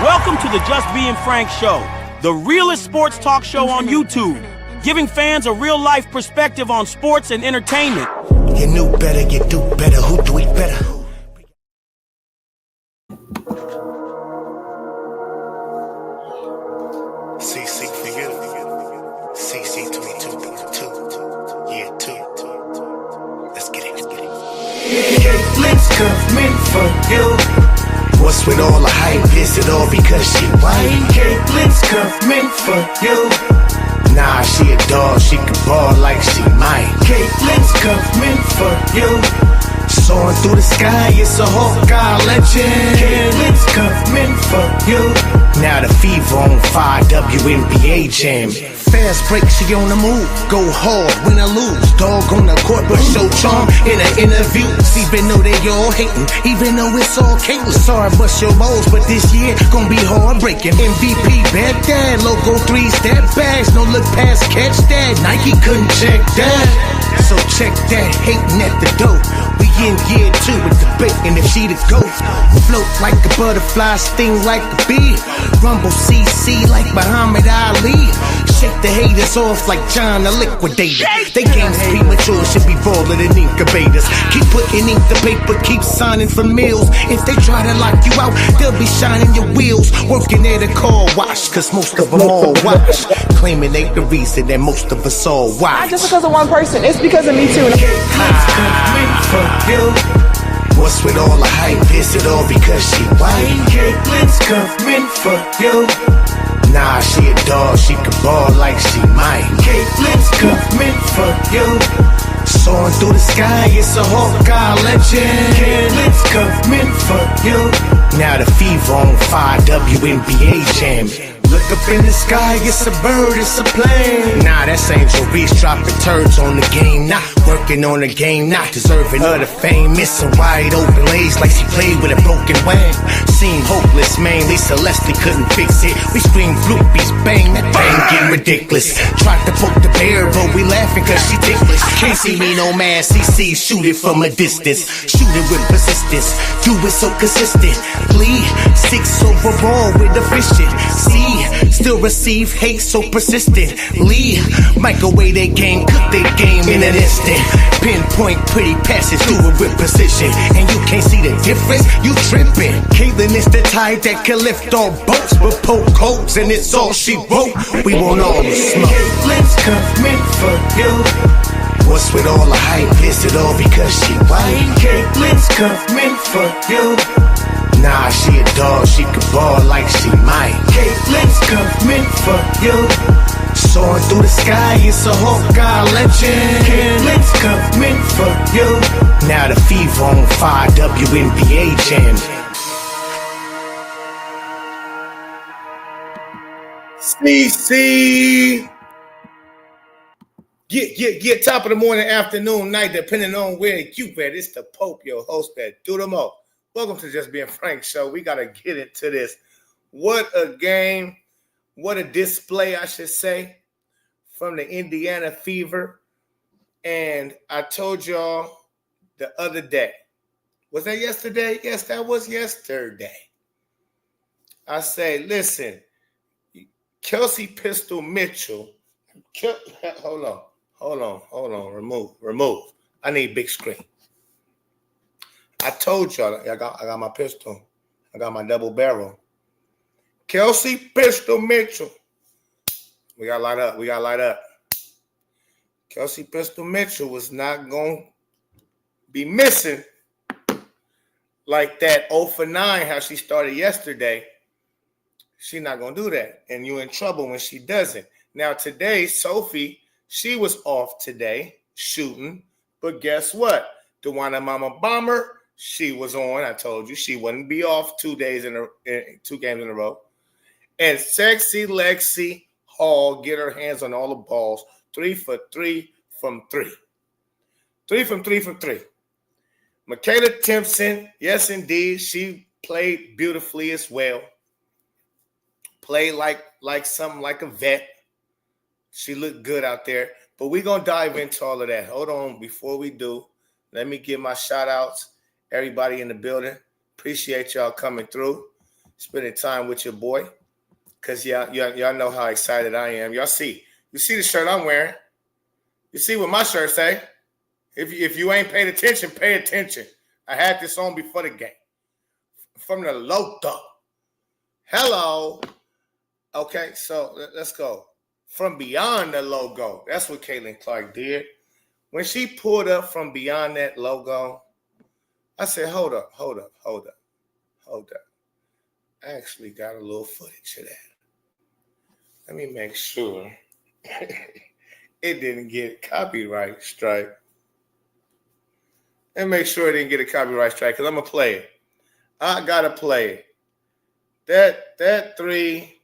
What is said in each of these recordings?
Welcome to the Just Being Frank Show, the realest sports talk show on YouTube, giving fans a real-life perspective on sports and entertainment. You knew better, you do better, who do it better? CC for you, CC 22, year 2. Let's get it. Caitlyn's coming for you. What's with all the hype? Is it all because she white? Caitlyn's coming for you. Nah, she a dog, she can ball like she might. Caitlyn's coming for you. Soaring through the sky, it's a Hawkeye legend. Caitlyn's coming for you. Now the fever on fire, WNBA jam. Fast break, she on the move. Go hard, win or lose. Dog on the court, but show charm in an interview. Even though they all hating, even though it's all Caitlyn. Sorry, bust your balls, but this year gon' be heartbreaking. MVP, bad dad, logo 3-step bags. No look past, catch that. Nike couldn't check that. So check that, hating at the door. We in year 2 with the bait, and if she the GOAT. Float like a butterfly, sting like a bee. Rumble CC like Muhammad Ali. Shake the haters off like John the Liquidator. They games premature, should be baller than incubators. Keep putting ink to paper, keep signing for meals. If they try to lock you out, they'll be shining your wheels. Working at a car wash, cause most of them all watch. Claiming they the reason that most of us all watch. Not just because of one person, it's because of me too. What's with all the hype? Is it all because she white? Caitlyn's coming for you. Nah, she a dog, she can ball like she might. Caitlyn's coming for you. Soaring through the sky, it's a Hawkeye legend. Caitlyn's coming for you. Now the fever on fire, WNBA jam. Look up in the sky, it's a bird, it's a plane. Nah, that's Angel Reese dropping turds on the game. Not working on the game, not deserving of the fame. Missing wide open lays like she played with a broken wing. Seemed hopeless, man, Lisa Leslie couldn't fix it. We scream floopies, bang, that thing getting ridiculous. Tried to poke the bear, but we laughing cause she ticklish. Can't see me no man, CC, shoot it from a distance. Shoot it with persistence, do it so consistently. 6 overall with efficiency. Still receive hate so persistently. Microwave their game, cook their game in an instant. Pinpoint pretty passes, do it with precision. And you can't see the difference, you tripping. Caitlyn is the type that can lift all boats, but poke holes and it's all she wrote. We want all the smoke. Caitlyn's coming for you. What's with all the hype? Is it all because she white? Caitlyn's coming for you. Nah, she a dog, she can ball like she might. Caitlyn's coming for you. Soaring through the sky, it's a Hawkeye legend. Caitlyn's coming for you. Now the fever on fire, WNBA jam. CC. Get top of the morning, afternoon, night, depending on where you at. It's the Pope, your host that do them all. Welcome to Just Being Frank Show. We got to get into this. What a game. What a display, I should say, from the Indiana Fever. And I told y'all the other day. Was that yesterday? Yes, that was yesterday. I say, listen, Kelsey Pistol Mitchell. Hold on. Remove. I need big screen. I told y'all, I got my pistol. I got my double barrel. Kelsey Pistol Mitchell. We got to light up. Kelsey Pistol Mitchell was not going to be missing like that 0 for 9, how she started yesterday. She's not going to do that. And you're in trouble when she doesn't. Now, today, Sophie, she was off today shooting. But guess what? The Mama Bomber, she was on. I told you she wouldn't be off 2 games in a row. And Sexy Lexi Hall get her hands on all the balls. 3 for 3 from 3. 3 from 3 from 3. Michaela Timpson, yes, indeed, she played beautifully as well. Played like something like a vet. She looked good out there. But we're going to dive into all of that. Hold on. Before we do, let me give my shout-outs. Everybody in the building. Appreciate y'all coming through. spending time with your boy. Because y'all know how excited I am. You see the shirt I'm wearing. You see what my shirt say. If you ain't paid attention, pay attention. I had this on before the game. From the logo. Hello. Okay, so let's go. From beyond the logo. That's what Caitlyn Clark did. When she pulled up from beyond that logo, I said, hold up. I actually got a little footage of that. Let me make sure it didn't get copyright strike. And make sure it didn't get a copyright strike because I'm going to play it. I got to play it. That three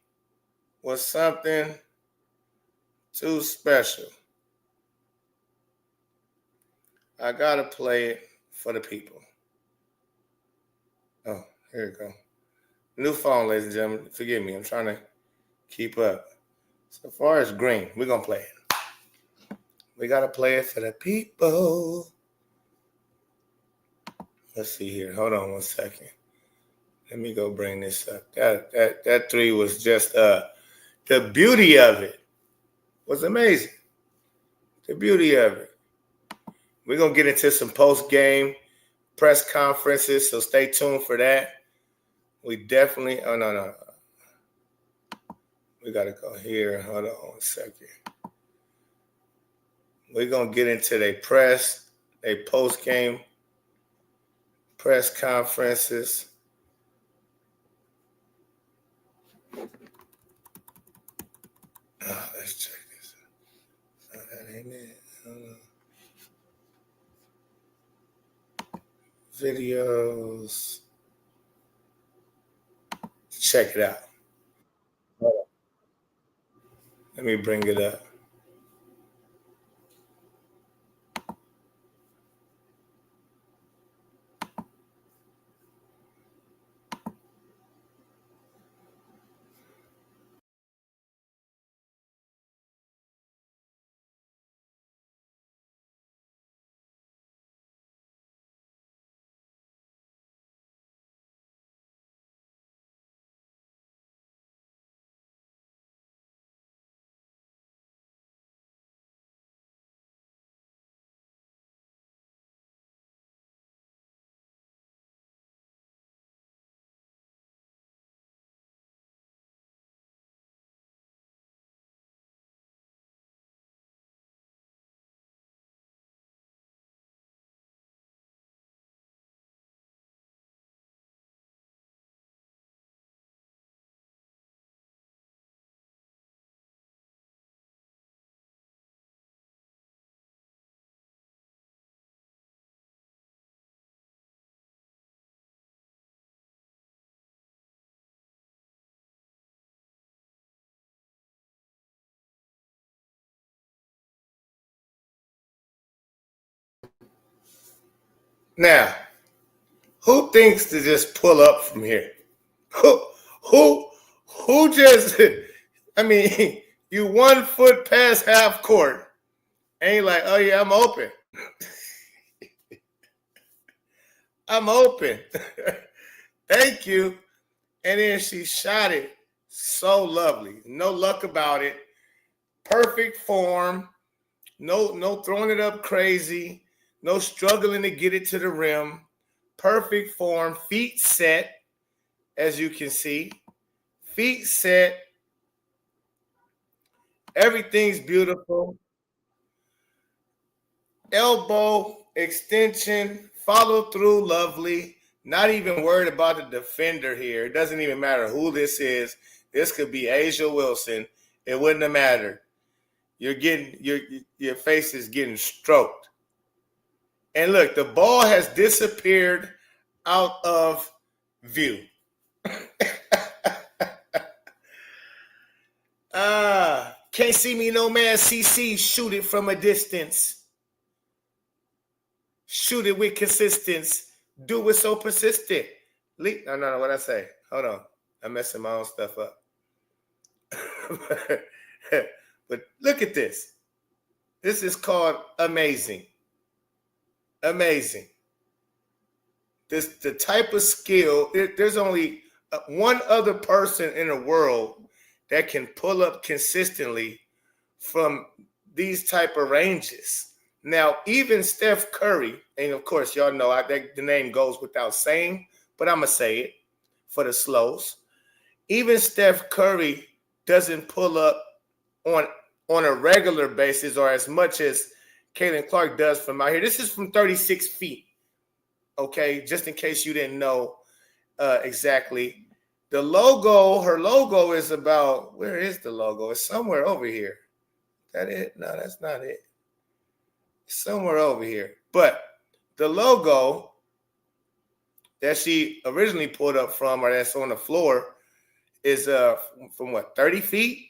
was something too special. I got to play it for the people. Oh, here we go. New phone, ladies and gentlemen. Forgive me. I'm trying to keep up. So far as green, we're going to play it. We got to play it for the people. Let's see here. Hold on 1 second. Let me go bring this up. That three was just the beauty of it was amazing. The beauty of it. We're going to get into some post-game press conferences, so stay tuned for that. We definitely, no. We got to go here. Hold on 1 second. We're going to get into their post-game press conferences. Oh, let's check this out. Oh, that ain't it. I don't know. Videos. Check it out. Let me bring it up. Now, who thinks to just pull up from here? Who just, I mean, you 1 foot past half court. Ain't like, oh yeah, I'm open. I'm open. Thank you. And then she shot it so lovely. No luck about it. Perfect form. No throwing it up crazy. No struggling to get it to the rim. Perfect form. Feet set, as you can see. Feet set. Everything's beautiful. Elbow extension. Follow through lovely. Not even worried about the defender here. It doesn't even matter who this is. This could be Asia Wilson. It wouldn't have mattered. You're getting your face is getting stroked. And look, the ball has disappeared out of view. Can't see me no man, CC. Shoot it from a distance. Shoot it with consistency. Do it so persistent. No, what I say? Hold on. I'm messing my own stuff up. But look at this. This is called amazing. Amazing. The type of skill, there's only one other person in the world that can pull up consistently from these type of ranges. Now, even Steph Curry, and of course, y'all know the name goes without saying, but I'm going to say it for the slows. Even Steph Curry doesn't pull up on a regular basis or as much as Caitlyn Clark does from out here. This is from 36 feet, okay, just in case you didn't know exactly. Her logo is about, where is the logo? It's somewhere over here. Is that it? No, that's not it. It's somewhere over here. But the logo that she originally pulled up from, or that's on the floor, is from what, 30 feet?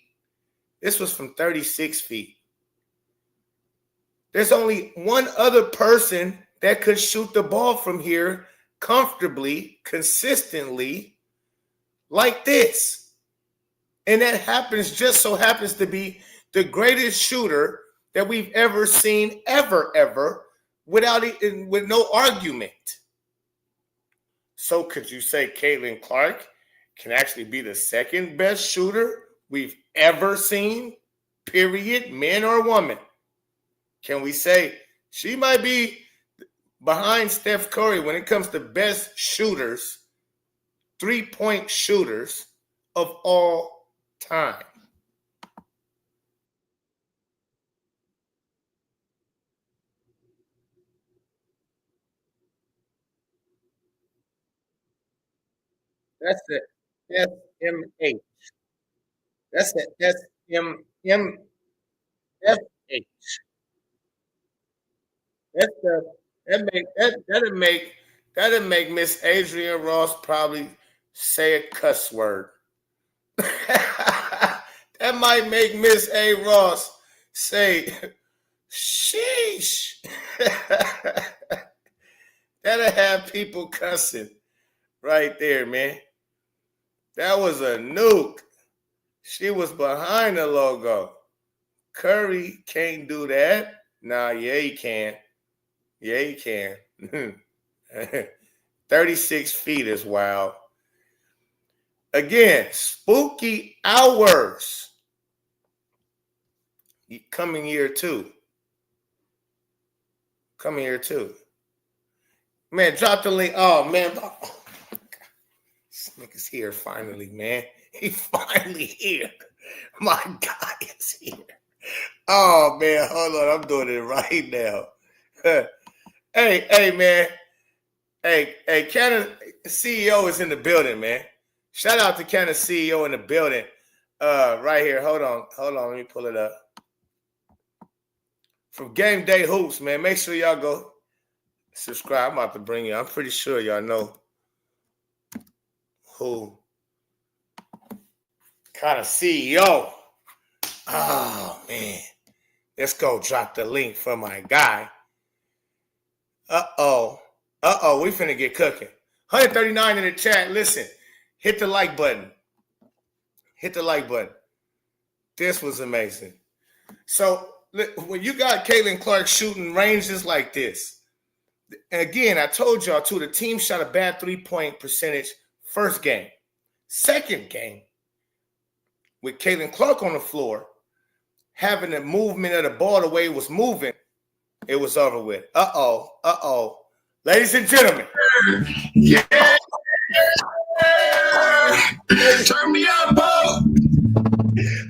This was from 36 feet. There's only one other person that could shoot the ball from here comfortably, consistently, like this. And that just so happens to be the greatest shooter that we've ever seen, ever, with no argument. So could you say Caitlyn Clark can actually be the second best shooter we've ever seen, period, man or woman? Can we say she might be behind Steph Curry when it comes to best shooters, three-point shooters of all time? That's the SMH. That's the SMMFH. That's the that'll make Miss Adrian Ross probably say a cuss word. That might make Miss A. Ross say, sheesh. That'll have people cussing right there, man. That was a nuke. She was behind the logo. Curry can't do that. Nah, yeah, he can. Yeah, he can. 36 feet is wild. Again, spooky hours. Coming here too. Man, drop the link. Oh, man. This nigga's here finally, man. He finally here. My guy is here. Oh, man. Hold on. I'm doing it right now. Hey, man. Hey, Canon CEO is in the building, man. Shout out to Canon CEO in the building. Right here. Hold on. Let me pull it up. From Game Day Hoops, man. Make sure y'all go subscribe. I'm about to bring you. I'm pretty sure y'all know who kind of CEO. Oh, man. Let's go drop the link for my guy. Uh-oh. We finna get cooking. 139 in the chat. Listen, hit the like button. This was amazing. So, when you got Caitlyn Clark shooting ranges like this, and again, I told y'all too, the team shot a bad 3-point percentage first game. Second game, with Caitlyn Clark on the floor, having the movement of the ball the way it was moving, it was over with. Uh-oh. Ladies and gentlemen. Yeah. Turn me up, Bo.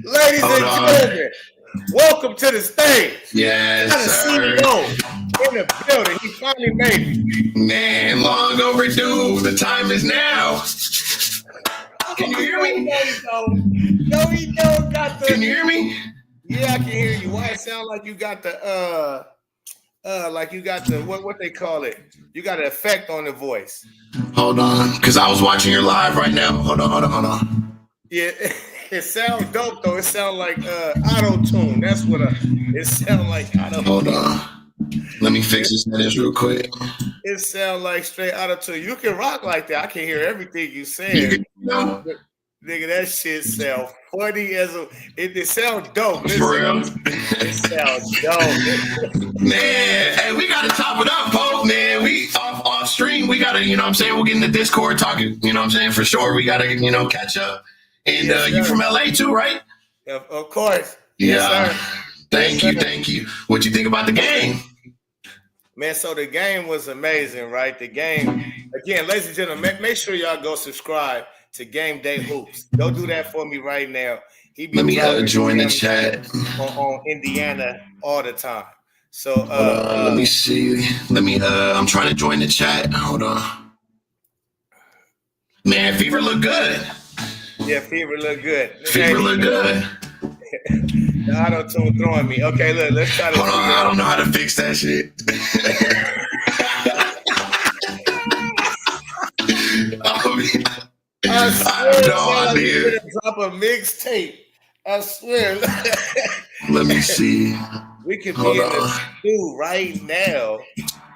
Ladies and gentlemen, welcome to the stage. Yes, sir. CEO in the building. He finally made it. Man, long overdue. The time is now. Can you hear me? No, he don't got the. Can you hear me? Yeah, I can hear you. Why it sound like you got the what they call it? You got an effect on the voice. Hold on, because I was watching your live right now. Hold on. Yeah, it sounds dope though. It sounds like auto-tune. That's what it sounds like. Hold on. Let me fix this settings real quick. It sounds like straight auto-tune. You can rock like that. I can hear everything you saying. Nigga, that shit sound funny as a. It sound dope. Listen, For real. it sound dope. Man, hey, we gotta top it up, Pope, man. We off stream, we gotta, you know what I'm saying? We'll get in the Discord talking, you know what I'm saying? For sure. We gotta, catch up. And Yes, you from LA too, right? Of course. Yeah. Yes, sir. Thank you. What you think about the game? Man, so the game was amazing, right? The game, again, ladies and gentlemen, make sure y'all go subscribe to Game Day Hoops. Go do that for me right now. Let me join the chat on Indiana all the time. So let me see. I'm trying to join the chat. Hold on. Man, Fever look good. Yeah, Fever look good. Fever look good. The auto-tune throwing me. Okay, look, let's try to. Hold on, I don't know how to fix that shit. I swear, no idea. Drop a mixtape. I swear. Let me see. We could be in the stew right now.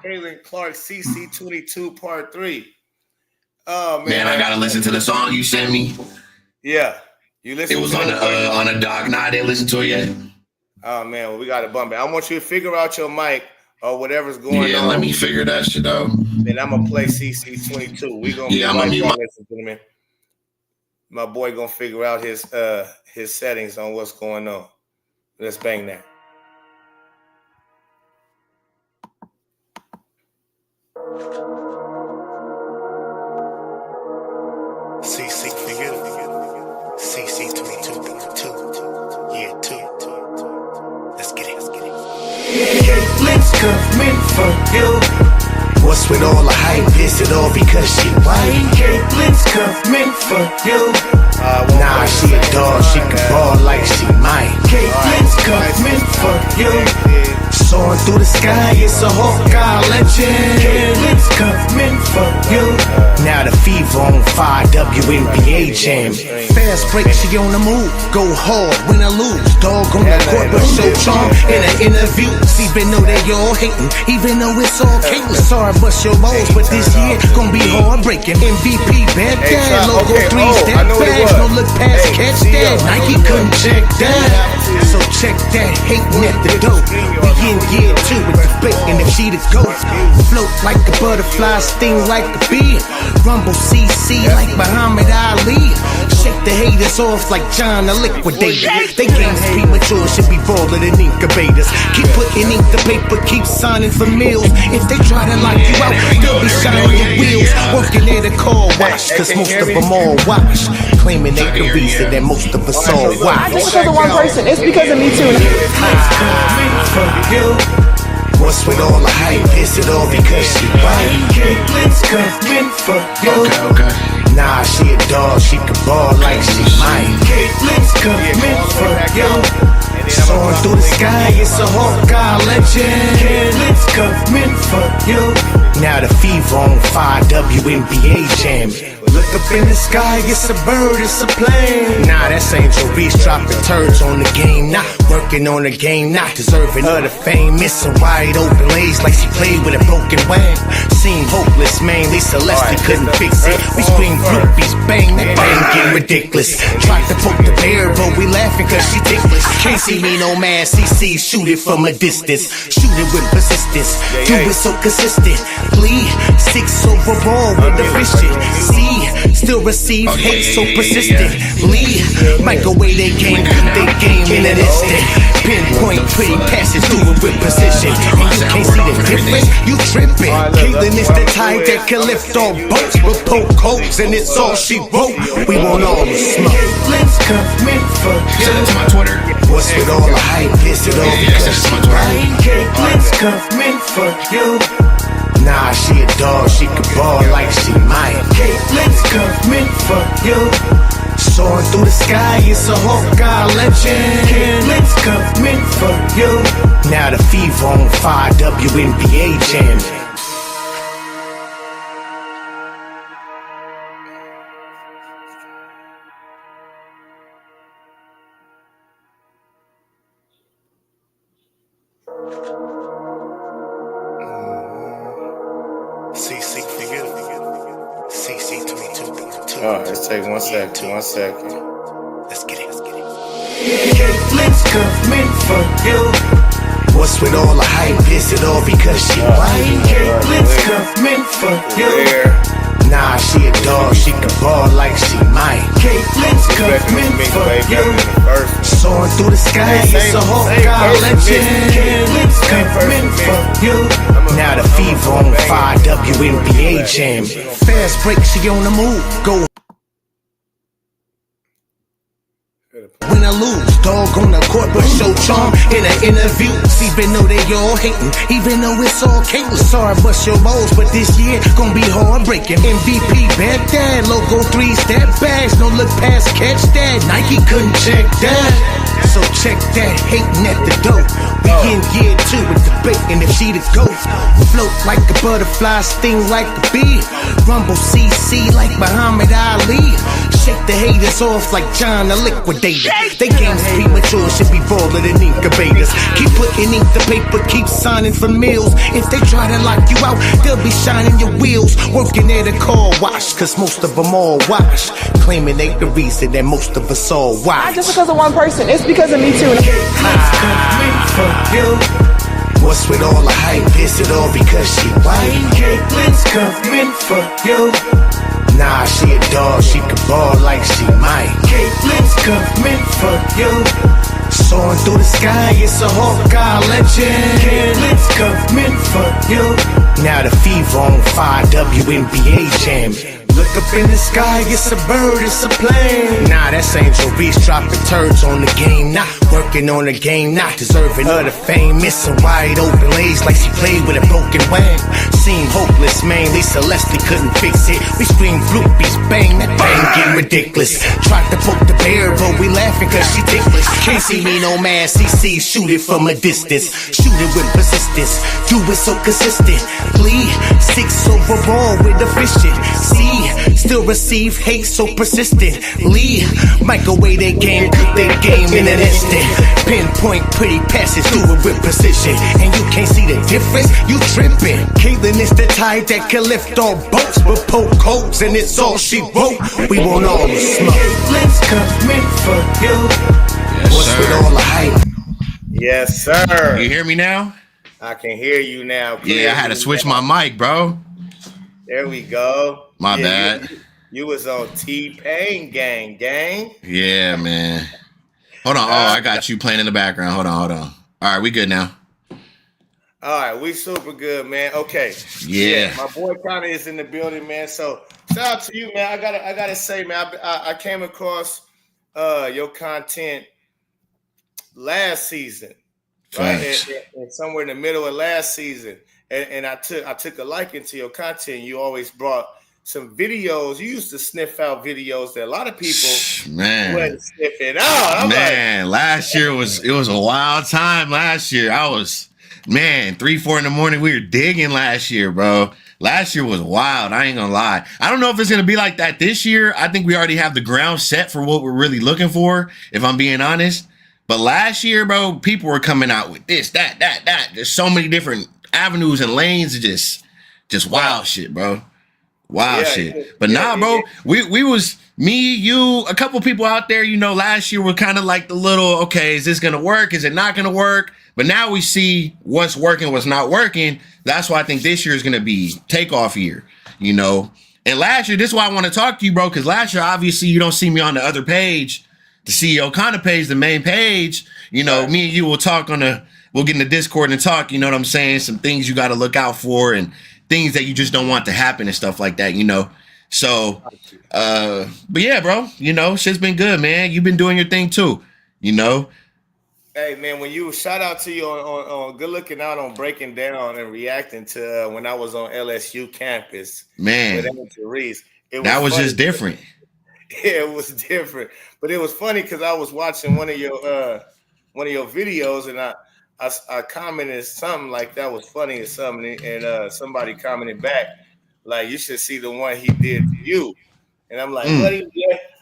Caitlyn Clark, CC22 Part 3. Oh man, I gotta listen to the song you sent me. Yeah, you listen. It was on a doc. Nah, I didn't listen to it yet. Oh man, well, we got to bump it. I want you to figure out your mic or whatever's going on. Yeah, let me figure that shit out. Then I'm gonna play CC22. We gonna be right back, ladies and gentlemen. My boy gonna figure out his settings on what's going on. Let's bang that. CC for you. CC22 year 2. Let's get it. Caitlin's coming for you. What's with all the hype? Is it all because she white? Caitlin's coming for you. Nah, she a dog, she can ball like she might. Caitlin's coming for you. Soaring through the sky, it's a Hawkeye legend. Caitlin's coming for you. Now the fever on fire, WNBA jam. Fast break, she on the move. Go hard, win or lose. Dog on the court, but show charm in an interview. Even though they all hating, even though it's all Caitlyn. Sorry, bust your balls, but this year gon' be hard breaking. MVP, bad guy, logo 3-step bags. No look past, catch that. Nike couldn't check that. So check that, hating at the dope. We in gear 2 with the bait, and if she the GOAT. Float like a butterfly, sting like a bee. Rumble CC like Muhammad Ali. Shake the haters off like John the Liquidator. They games premature, should be baller than incubators. Keep putting ink to paper, keep signing for meals. If they try to lock you out, they'll be shining your wheels. Working at a car wash, cause most of them all wash. Claiming they the reason that most of us all watch. It's because of one person. It's because of me too. What's with all the hype? Is it all because she white? Caitlin's coming for you. Okay. Nah, she a dog, she can ball like she might. Caitlin's coming for you. Soaring through the sky, it's a Hawkeye legend. Caitlin's coming for you. Now the fever on fire, WNBA jam. Look up in the sky, it's a bird, it's a plane. Nah, that's Angel Reese dropping turds on the game. Not working on the game, not deserving of the fame. Missing wide open lanes like she played with a broken wing. Seemed hopeless, man, Lisa Leslie couldn't fix it. We scream groupies, bang, that bang getting ridiculous. Tried to poke the bear, but we laughing cause she ticklish. Can't see me no man, CC, shoot it from a distance. Shoot it with persistence, do it so consistent. Lead 6 overall with the vision. See, still receive hate so persistent. Lead, microwave they game, put they game in an instant. Pinpoint pretty passes, do it with precision. And you can't see the difference, you tripping. Caitlyn is the type that can lift all boats, but poke holes, and it's all she wrote. We want all the smoke. Caitlin's coming for you. Send it to my Twitter. What's with all the hype? Is it all because she right? Caitlin's coming for you. Nah, she a dog, she can ball like she might. Caitlin's coming for you. Soaring through the sky, it's a Hawkeye legend. Caitlin's coming for you. Now the fever on fire, WNBA jam. CC for you. All right, let's take 1 second. 1 second. Let's get it. Caitlyn's coming for you. What's with all the hype? Is it all because she white? Caitlyn's coming for you. Nah, she a dog, she can ball like she might. Caitlyn's coming for you. Soaring through the sky, it's a Hawkeye legend. Caitlyn's coming for you. Now the fever on fire, WNBA jam. Fast break, she on the move. Go. When I lose, dog on the court, but show charm in an interview. Even though they all hating, even though it's all Caitlyn. Sorry, bust your balls, but this year gon' be hard breaking. MVP, back that, logo 3-step bags, no look past, catch that. Nike couldn't check that, so check that. Hating at the door. We in gear 2 with debating if she the GOAT. Float like a butterfly, sting like a bee. Rumble CC like Muhammad Ali. Shake the haters off like John the Liquidator. They games premature, should be baller than incubators. Keep putting ink to paper, keep signing for meals. If they try to lock you out, they'll be shining your wheels. Working at a car wash, cause most of them all wash. Claiming they the reason that most of us all watch. Not just because of one person, it's because of me too. What's with all the hype? Is it all because she white? Caitlyn's coming for you. Nah, she a dog, she can ball like she might. Caitlyn's coming for you. Soaring through the sky, it's a Hawkeye legend. Caitlyn's coming for you. Now the fever on fire, WNBA jam. Look up in the sky, it's a bird, it's a plane. Nah, that's Angel Reese dropping turds on the game. Not working on the game, not deserving of the fame. Missing wide open lanes like she played with a broken wing. Seemed hopeless, man, Lisa Leslie couldn't fix it. We screamed floopies, bang, that bang getting ridiculous. Tried to poke the bear, but we laughing cause she ticklish. Can't see me no man, CC, shoot it from a distance. Shoot it with persistence, do it so consistently. 6 overall with efficiency. Still receive hate so persistently. Microwave their game, cook their game in an instant. Pinpoint pretty passes, do it with precision. And you can't see the difference, you tripping. Caitlyn is the type that can lift all boats, but poke holes and it's all she wrote. We want all the smoke. Caitlyn's coming for you. What's with all the hype? Yes, sir. You hear me now? I can hear you now. Yeah, I had to switch my mic, bro. There we go. My bad. You was on T-Pain gang. Yeah, man. Hold on. Oh, I got you playing in the background. Hold on. All right, we good now. All right, we super good, man. Okay. Yeah. My boy Connor is in the building, man. So shout out to you, man. I gotta say, man, I came across your content last season, right? And somewhere in the middle of last season. And I took a liking to your content. You always brought some videos. You used to sniff out videos that a lot of people wasn't sniffing out. Last year it was a wild time. Last year I was 3-4 in the morning. We were digging last year, bro. Last year was wild. I ain't gonna lie. I don't know if it's gonna be like that this year. I think we already have the ground set for what we're really looking for, if I'm being honest. But last year, bro, people were coming out with this, that. There's so many different avenues and lanes, just wild shit, bro. Wild shit. But bro, we was me, you, a couple people out there, last year were kind of like the little, okay, is this gonna work? Is it not gonna work? But now we see what's working, what's not working. That's why I think this year is gonna be takeoff year, And last year, this is why I want to talk to you, bro, because last year, obviously, you don't see me on the other page, the CEO kind of page, the main page. Me and you will talk we'll get in the Discord and talk, you know what I'm saying? Some things you got to look out for and things that you just don't want to happen and stuff like that, So, but yeah, bro, shit's been good, man. You've been doing your thing too, Hey, man, when you shout out to you on good looking out on breaking down and reacting to when I was on LSU campus, man, with Reese, that was just different. Yeah, it was different, but it was funny because I was watching one of your videos and I commented something like that was funny or something, and somebody commented back like, you should see the one he did to you, and I'm like, what?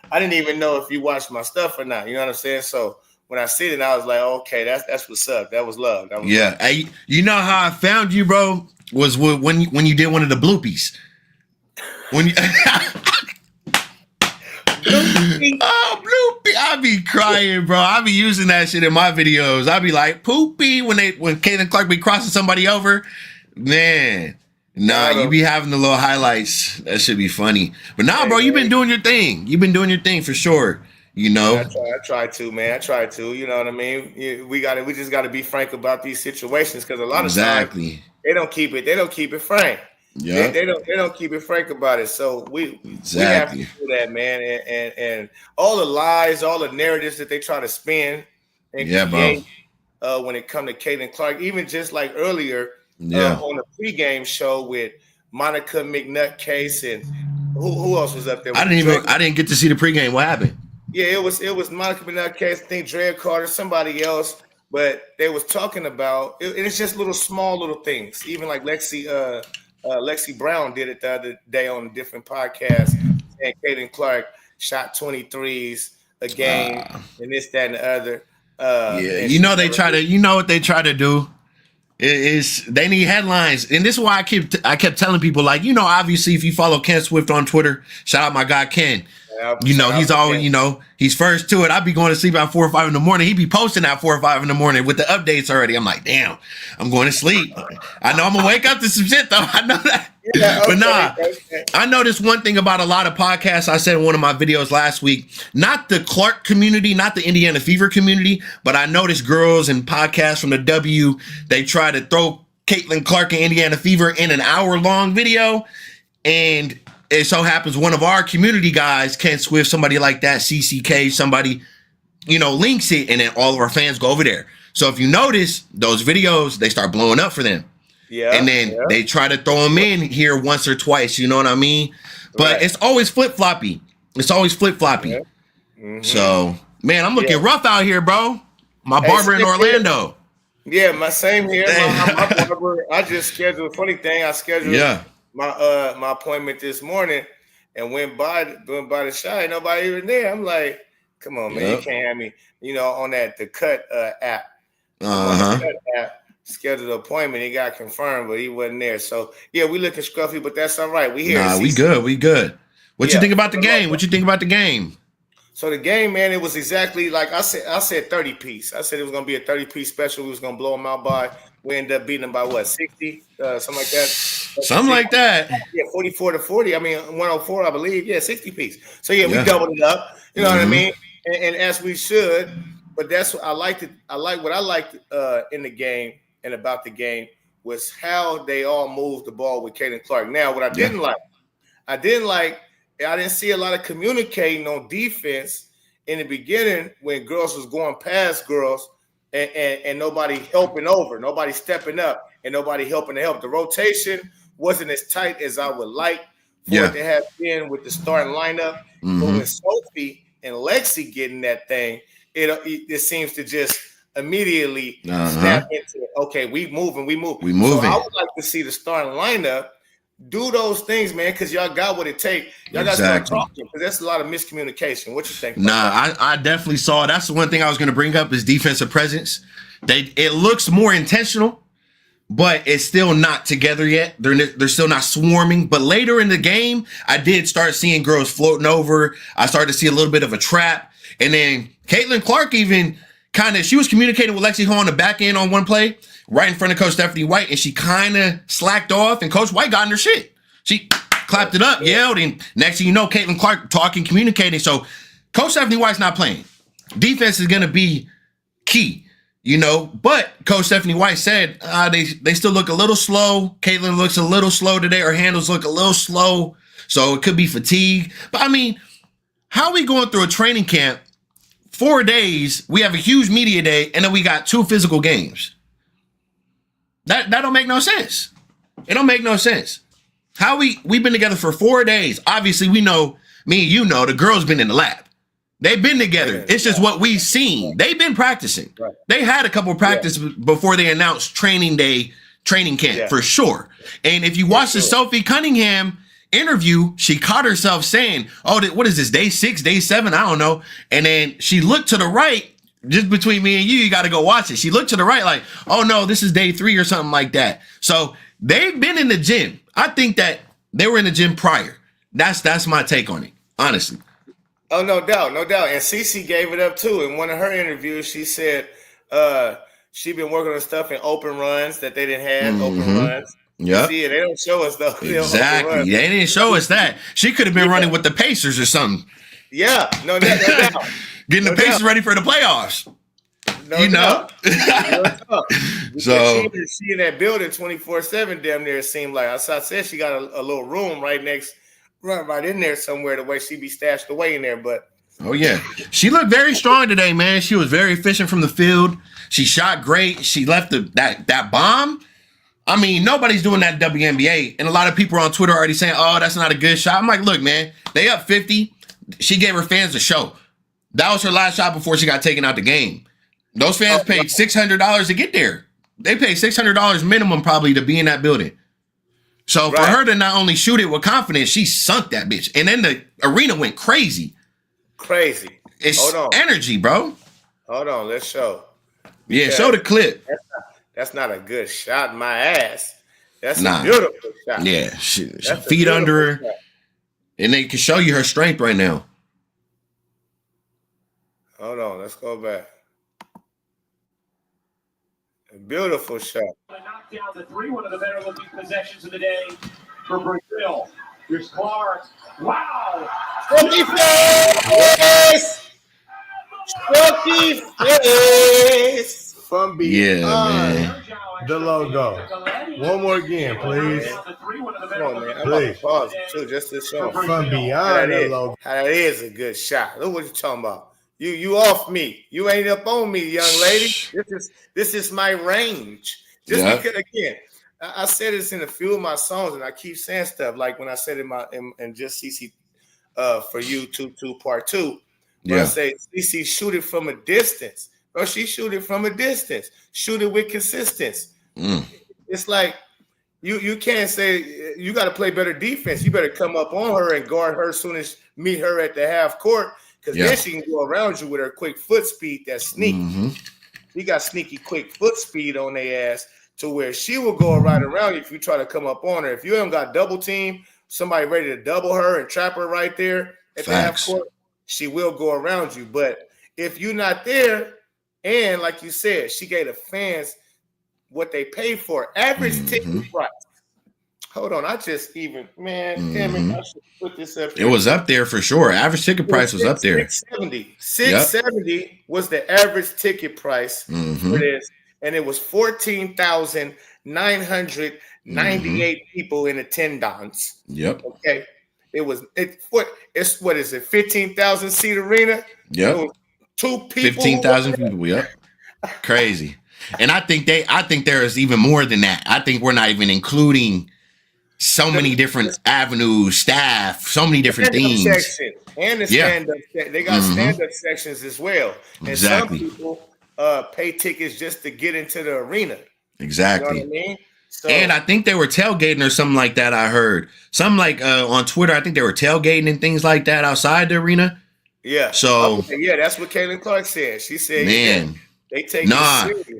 I didn't even know if you watched my stuff or not. You know what I'm saying? So when I see it, I was like, okay, that's what's up. That was love. Yeah, hey, you know how I found you, bro? Was when you did one of the bloopies. When you oh, Bloopy, I be crying, bro. I be using that shit in my videos. I be like, Poopy, when Caitlyn Clark be crossing somebody over. Man, nah, you be having the little highlights. That should be funny. But nah, bro, you been doing your thing. You've been doing your thing for sure. You know, I try to, man. I try to. You know what I mean? We just got to be frank about these situations because a lot of times they don't keep it frank. Yeah, they don't keep it frank about it. So we have to do that, man. And all the lies, all the narratives that they try to spin and create, when it comes to Caitlyn Clark, even just like earlier on the pregame show with Monica McNutt case and who else was up there? I didn't get to see the pregame. What happened? Yeah, it was Monica McNutt case. I think Dre Carter, somebody else, but they was talking about it. It's just small little things. Even like Lexi Brown did it the other day on a different podcast, and Caitlyn Clark shot 23s a game and this, that, and the other. You know what they try to do is they need headlines, and this is why I kept telling people, like, you know, obviously if you follow Ken Swift on Twitter, shout out my guy Ken. You know, he's always, you know, he's first to it. I'd be going to sleep at 4 or 5 in the morning. He'd be posting at 4 or 5 in the morning with the updates already. I'm like, damn, I'm going to sleep. I know I'm going to wake up to some shit, though. I know that. Yeah, okay, but nah, okay. I noticed one thing about a lot of podcasts. I said in one of my videos last week, not the Clark community, not the Indiana Fever community, but I noticed girls and podcasts from the W, they try to throw Caitlyn Clark and Indiana Fever in an hour-long video, and it so happens one of our community guys, Ken Swift, somebody like that, CCK, somebody, you know, links it, and then all of our fans go over there. So if you notice, those videos, they start blowing up for them. Yeah. And then they try to throw them in here once or twice, you know what I mean? But it's always flip-floppy. It's always flip-floppy. Yeah. Mm-hmm. So, man, I'm looking rough out here, bro. My barber in Orlando. Yeah, my same here. My barber, I just scheduled, funny thing, I scheduled my appointment this morning and went by the shop. Ain't nobody even there. I'm like, come on, man, you can't have me, you know, on the Cut app. Scheduled an appointment. He got confirmed, but he wasn't there. So yeah, we looking scruffy, but that's all right. We here. Nah, we good. What you think about the game? So the game, man, it was exactly like I said 30 piece. I said it was gonna be a 30-piece special. We was gonna blow them out by. We ended up beating them by what, 60, something like that. Something like that. Yeah, 44-40. I mean, 104, I believe. Yeah, 60 piece. So yeah, we doubled it up. You know what I mean? And as we should. But that's what I liked. What I liked in the game and about the game was how they all moved the ball with Caitlyn Clark. Now, what I didn't like, I didn't see a lot of communicating on defense in the beginning when girls was going past girls and nobody helping over, nobody stepping up, and nobody helping to help. The rotation wasn't as tight as I would like for it to have been with the starting lineup. But with Sophie and Lexi getting that thing, it seems to just immediately snap into, okay, we moving. So I would like to see the starting lineup do those things, man, because y'all got what it takes. Y'all got to start talking, because that's a lot of miscommunication. What you think? I definitely saw. That's the one thing I was going to bring up is defensive presence. It looks more intentional, but it's still not together yet. They're still not swarming. But later in the game, I did start seeing girls floating over. I started to see a little bit of a trap. And then Caitlyn Clark even she was communicating with Lexi Ho on the back end on one play, right in front of Coach Stephanie White, and she kind of slacked off, and Coach White got in her shit. She clapped it up, yelled, and next thing you know, Caitlyn Clark talking, communicating. So Coach Stephanie White's not playing. Defense is going to be key, you know, but Coach Stephanie White said they still look a little slow. Caitlyn looks a little slow today. Her handles look a little slow, so it could be fatigue. But, I mean, how are we going through a training camp? 4 days, we have a huge media day, and then we got 2 physical games. That don't make no sense. It don't make no sense. How we've been together for 4 days. Obviously, we know, me and you know, the girls been in the lab. They've been together. It's just what we've seen. They've been practicing. Right. They had a couple of practices before they announced training camp for sure. And if you watch the Sophie Cunningham interview, she caught herself saying, what is this, day 6, day 7? I don't know. And then she looked to the right, just between me and you got to go watch it. She looked to the right like, oh no, this is day 3 or something like that. So they've been in the gym. I think that they were in the gym prior. That's my take on it, honestly. Oh, no doubt, no doubt. And Cece gave it up too. In one of her interviews, she said she been working on stuff in open runs that they didn't have, open runs. Yeah. See, they don't show us though. Exactly. They didn't show us that. She could have been running with the Pacers or something. Yeah, no doubt. Getting the Pacers ready for the playoffs. No doubt. So she in that building 24/7 damn near, it seemed like. I said she got a little room right in there somewhere, the way she be stashed away in there. But oh yeah, she looked very strong today, man. She was very efficient from the field. She shot great. She left that bomb. I mean, nobody's doing that WNBA, and a lot of people on Twitter already saying, "Oh, that's not a good shot." I'm like, look, man, they up 50. She gave her fans a show. That was her last shot before she got taken out the game. Those fans paid $600 to get there. They paid $600 minimum probably to be in that building. So for her to not only shoot it with confidence, she sunk that bitch. And then the arena went crazy. Crazy. It's energy, bro. Hold on, let's show. Yeah, show the clip. That's not a good shot in my ass. That's a beautiful shot. Yeah, she feet under her. And they can show you her strength right now. Hold on, let's go back. A beautiful shot. Knock down the three, one of the better looking possessions of the day for Brazil. Here's Clark. Wow! Strokey face! Strokey face! From beyond the logo. One more again, please. Come on, man. I'm about to pause it too, just to show. From beyond the logo. That is a good shot. Look what you're talking about. You off me. You ain't up on me, young lady. This is my range. Just because, again, I said this in a few of my songs, and I keep saying stuff like when I said in just CC for you 2 part 2. I say CC shoot it from a distance. Bro, she shoot it from a distance. Shoot it with consistency. It's like you can't say you got to play better defense. You better come up on her and guard her as soon as meet her at the half court. Because then she can go around you with her quick foot speed that's sneaky. She got sneaky quick foot speed on their ass to where she will go right around you if you try to come up on her. If you haven't got double team, somebody ready to double her and trap her right there at the half court, she will go around you. But if you're not there, and like you said, she gave the fans what they pay for. Average ticket price. Hold on, I just even, man, damn it, I should put this up here. It was up there for sure. Average ticket price was up there. $670 was the average ticket price for this, and it was 14,998 people in attendance. Yep. Okay. It's what is it, 15,000 seat arena? Yep. 2 people. 15,000 people. Yep. Crazy. And I think there is even more than that. I think we're not even including so many different avenues, staff, so many different things. Section. And the stand-up, they got stand-up sections as well. And some people pay tickets just to get into the arena. Exactly. You know what I mean? So, and I think they were tailgating or something like that. I heard some on Twitter. I think they were tailgating and things like that outside the arena. Yeah. So that's what Caitlyn Clark said. She said, man. They take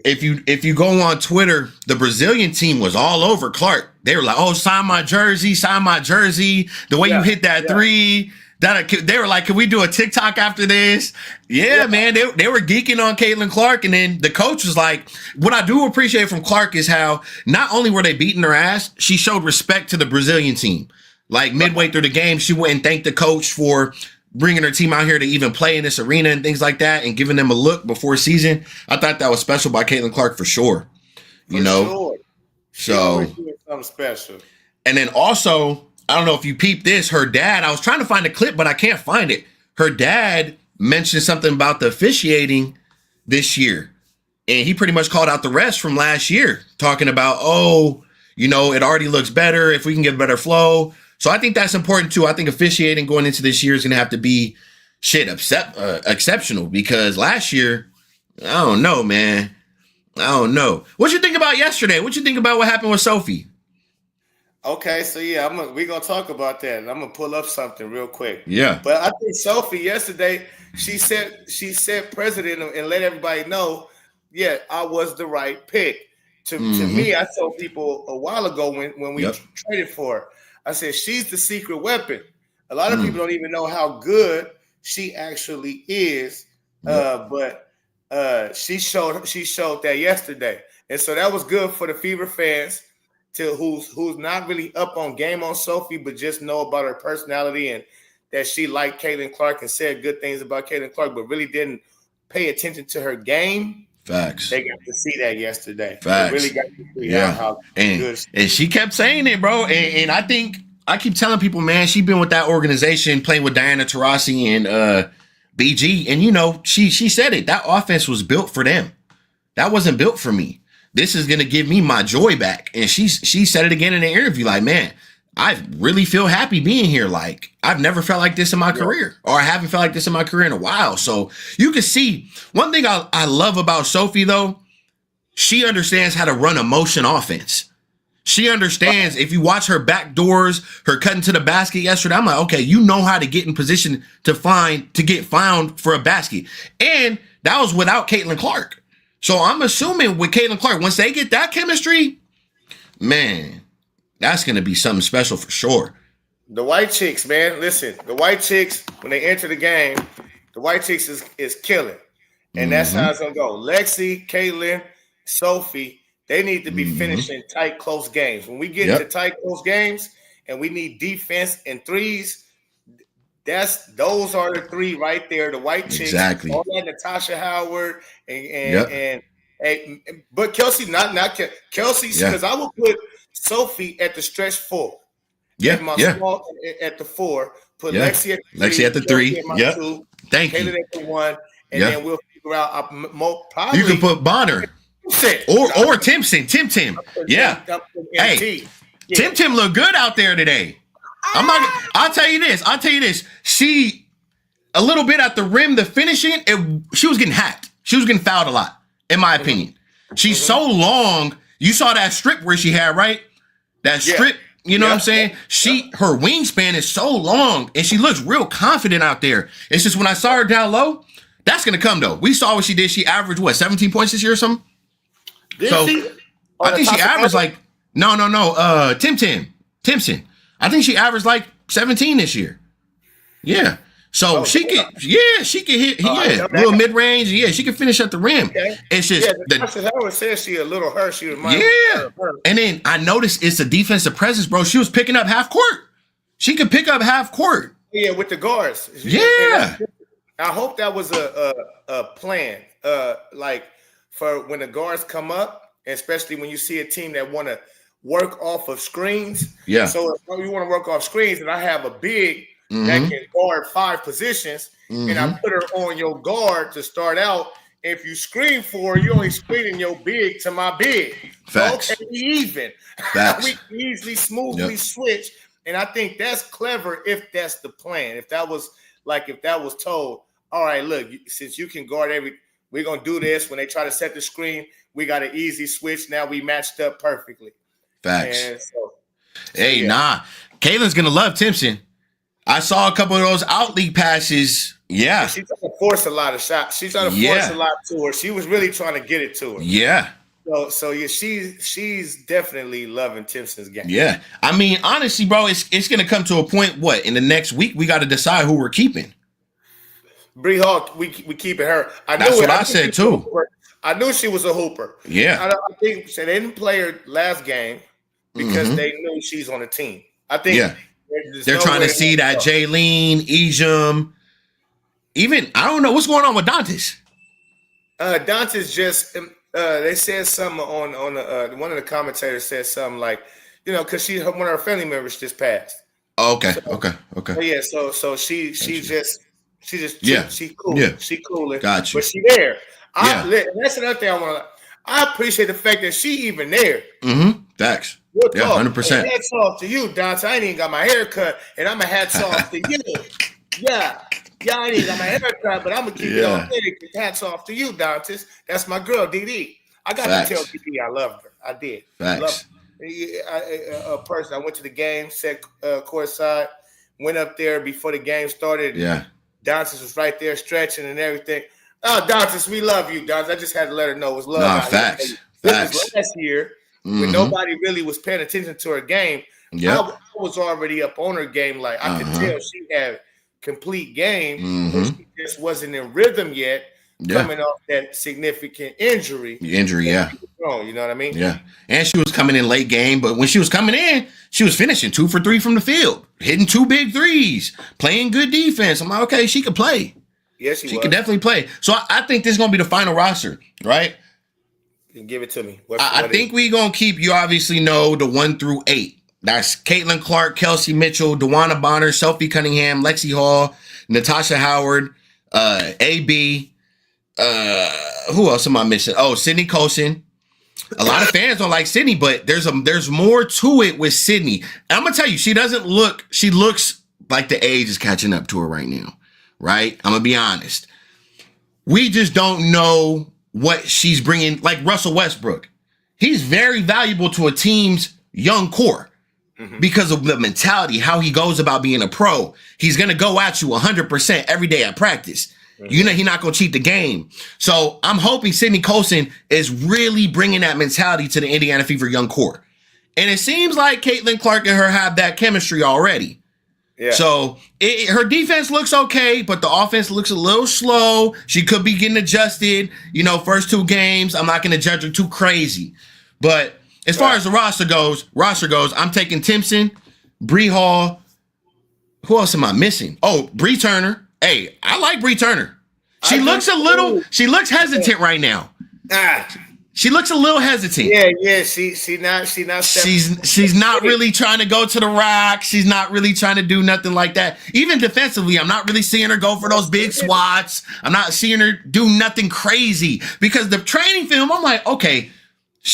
if you go on Twitter, the Brazilian team was all over Clark. They were like, "Oh, sign my jersey, sign my jersey." The way you hit that three, they were like, "Can we do a TikTok after this?" Yeah, man, they were geeking on Caitlyn Clark, and then the coach was like, "What I do appreciate from Clark is how not only were they beating her ass, she showed respect to the Brazilian team. Like midway through the game, she went and thanked the coach for bringing her team out here to even play in this arena and things like that and giving them a look before season. I thought that was special by Caitlyn Clark for sure. So something special. And then also, I don't know if you peeped this, her dad, I was trying to find a clip, but I can't find it. Her dad mentioned something about the officiating this year. And he pretty much called out the rest from last year, talking about, it already looks better if we can get better flow. So I think that's important too. I think officiating going into this year is going to have to be exceptional because last year, I don't know, man. I don't know. What you think about yesterday? What you think about what happened with Sophie? Okay, so we're going to talk about that. And I'm going to pull up something real quick. Yeah. But I think Sophie yesterday, she said president and let everybody know, I was the right pick. To me, I told people a while ago when we traded for her, I said, she's the secret weapon. A lot of people don't even know how good she actually is. But she showed that yesterday. And so that was good for the Fever fans who's not really up on game on Sophie, but just know about her personality and that she liked Caitlyn Clark and said good things about Caitlyn Clark, but really didn't pay attention to her game. Facts. They got to see that yesterday. Facts. They really got to see how good and she kept saying it, bro. And I think I keep telling people, man, she's been with that organization, playing with Diana Taurasi and BG. And, you know, she said it. That offense was built for them. That wasn't built for me. This is going to give me my joy back. And she said it again in the interview, like, man, I really feel happy being here. Like, I've never felt like this in my career, or I haven't felt like this in my career in a while. So you can see one thing I love about Sophie, though, she understands how to run a motion offense. She understands if you watch her back doors, her cutting to the basket yesterday, I'm like, okay, you know how to get in position to get found for a basket. And that was without Caitlyn Clark. So I'm assuming with Caitlyn Clark, once they get that chemistry, man, that's going to be something special for sure. The white chicks, man, listen, the white chicks, when they enter the game, the white chicks is killing. And that's how it's going to go. Lexi, Caitlyn, Sophie, they need to be finishing tight, close games. When we get into tight, close games and we need defense and threes, those are the three right there. The white chicks, exactly. All that Natasha Howard and but Kelsey, not Kelsey, because I would put Sophie at the stretch 4. Small at the 4. Put Lexi at the 3. At my 2. Thank Caitlyn you. At the 1, and then we'll figure out probably you can put Bonner or Tim. Yeah. Hey, Tim looked good out there today. I'll tell you this. She a little bit at the rim, the finishing, she was getting hacked. She was getting fouled a lot, in my opinion. She's so long. You saw that strip where she had, right? That strip, you know what I'm saying? Her wingspan is so long, and she looks real confident out there. It's just when I saw her down low, that's gonna come though. We saw what she did. She averaged 17 points this year or something? I think she averaged Timpson. I think she averaged like 17 this year. Yeah. So she can hit little mid range. Yeah, she can finish at the rim. Okay. It's just Howard says she a little hurt. She was her. And then I noticed it's a defensive presence, bro. She was picking up half court. She could pick up half court. Yeah, with the guards. Yeah. I hope that was a plan. Like for when the guards come up, especially when you see a team that want to work off of screens. Yeah. So if you want to work off screens, and I have a big that can guard 5 positions, and I put her on your guard to start out. If you screen for her, you only screening your big to my big. Facts. So, okay, even. Facts. We can easily, smoothly switch. And I think that's clever if that's the plan. If that was told, all right, look, since you can guard we're going to do this. When they try to set the screen, we got an easy switch. Now we matched up perfectly. Facts. And so, Caitlin's going to love Timpson. I saw a couple of those out league passes. Yeah. She's trying to force a lot of shots. She's trying to force a lot to her. She was really trying to get it to her. Yeah. So she's definitely loving Timpson's game. Yeah. I mean, honestly, bro, it's going to come to a point, in the next week, we got to decide who we're keeping. Bree Hall, we keeping her. That's what I said, too. I knew she was a hooper. Yeah. I think they didn't play her last game because they knew she's on the team. I think they're trying to see that Jaylene, Ejim, even, I don't know, what's going on with Dantas? Dantas just, they said something on one of the commentators said something like, because one of her family members just passed. Oh, okay, okay. Yeah, so she cool. Yeah. She cool. Got you. But she there. That's another thing I appreciate the fact that she even there. Facts. Good 100%. Hats off to you, Dante. I ain't even got my hair cut, and I'm a hats off to you. Yeah, I ain't got my hair cut, but I'm gonna keep it authentic. Hats off to you, Dante. That's my girl, DD. I got to tell DD I loved her. I did. Facts. A person. I went to the game, sat courtside, went up there before the game started. Yeah. Dante was right there stretching and everything. Oh, Dante, we love you, Dante. I just had to let her know it was love. Facts. This was last year when nobody really was paying attention to her game. I was already up on her game. Like I could tell she had complete game, but she just wasn't in rhythm yet. Coming off that significant injury. You know what I mean? Yeah. And she was coming in late game, but when she was coming in, she was finishing 2 for 3 from the field, hitting 2 big threes, playing good defense. I'm like, okay, she could play. Yes, she could definitely play. So I think this is going to be the final roster, right? Give it to me. I think we're going to keep, you obviously know, the 1 through 8. That's Caitlyn Clark, Kelsey Mitchell, DeWanna Bonner, Sophie Cunningham, Lexi Hall, Natasha Howard, AB. Who else am I missing? Oh, Sydney Colson. A lot of fans don't like Sydney, but there's more to it with Sydney. And I'm gonna tell you, she looks like the age is catching up to her right now, right? I'm gonna be honest. We just don't know what she's bringing. Like Russell Westbrook, he's very valuable to a team's young core because of the mentality, how he goes about being a pro. He's gonna go at you 100% every day at practice. You know he's not going to cheat the game. So I'm hoping Sydney Colson is really bringing that mentality to the Indiana Fever young core. And it seems like Caitlyn Clark and her have that chemistry already. Yeah. So her defense looks okay, but the offense looks a little slow. She could be getting adjusted, first 2 games. I'm not going to judge her too crazy. But as far as the roster goes, I'm taking Timpson, Bree Hall. Who else am I missing? Oh, Bree Turner. Hey, I like Bree Turner. She looks hesitant right now. She looks a little hesitant. Yeah. She's not really trying to go to the rack. She's not really trying to do nothing like that. Even defensively, I'm not really seeing her go for those big swats. I'm not seeing her do nothing crazy because the training film, I'm like, okay,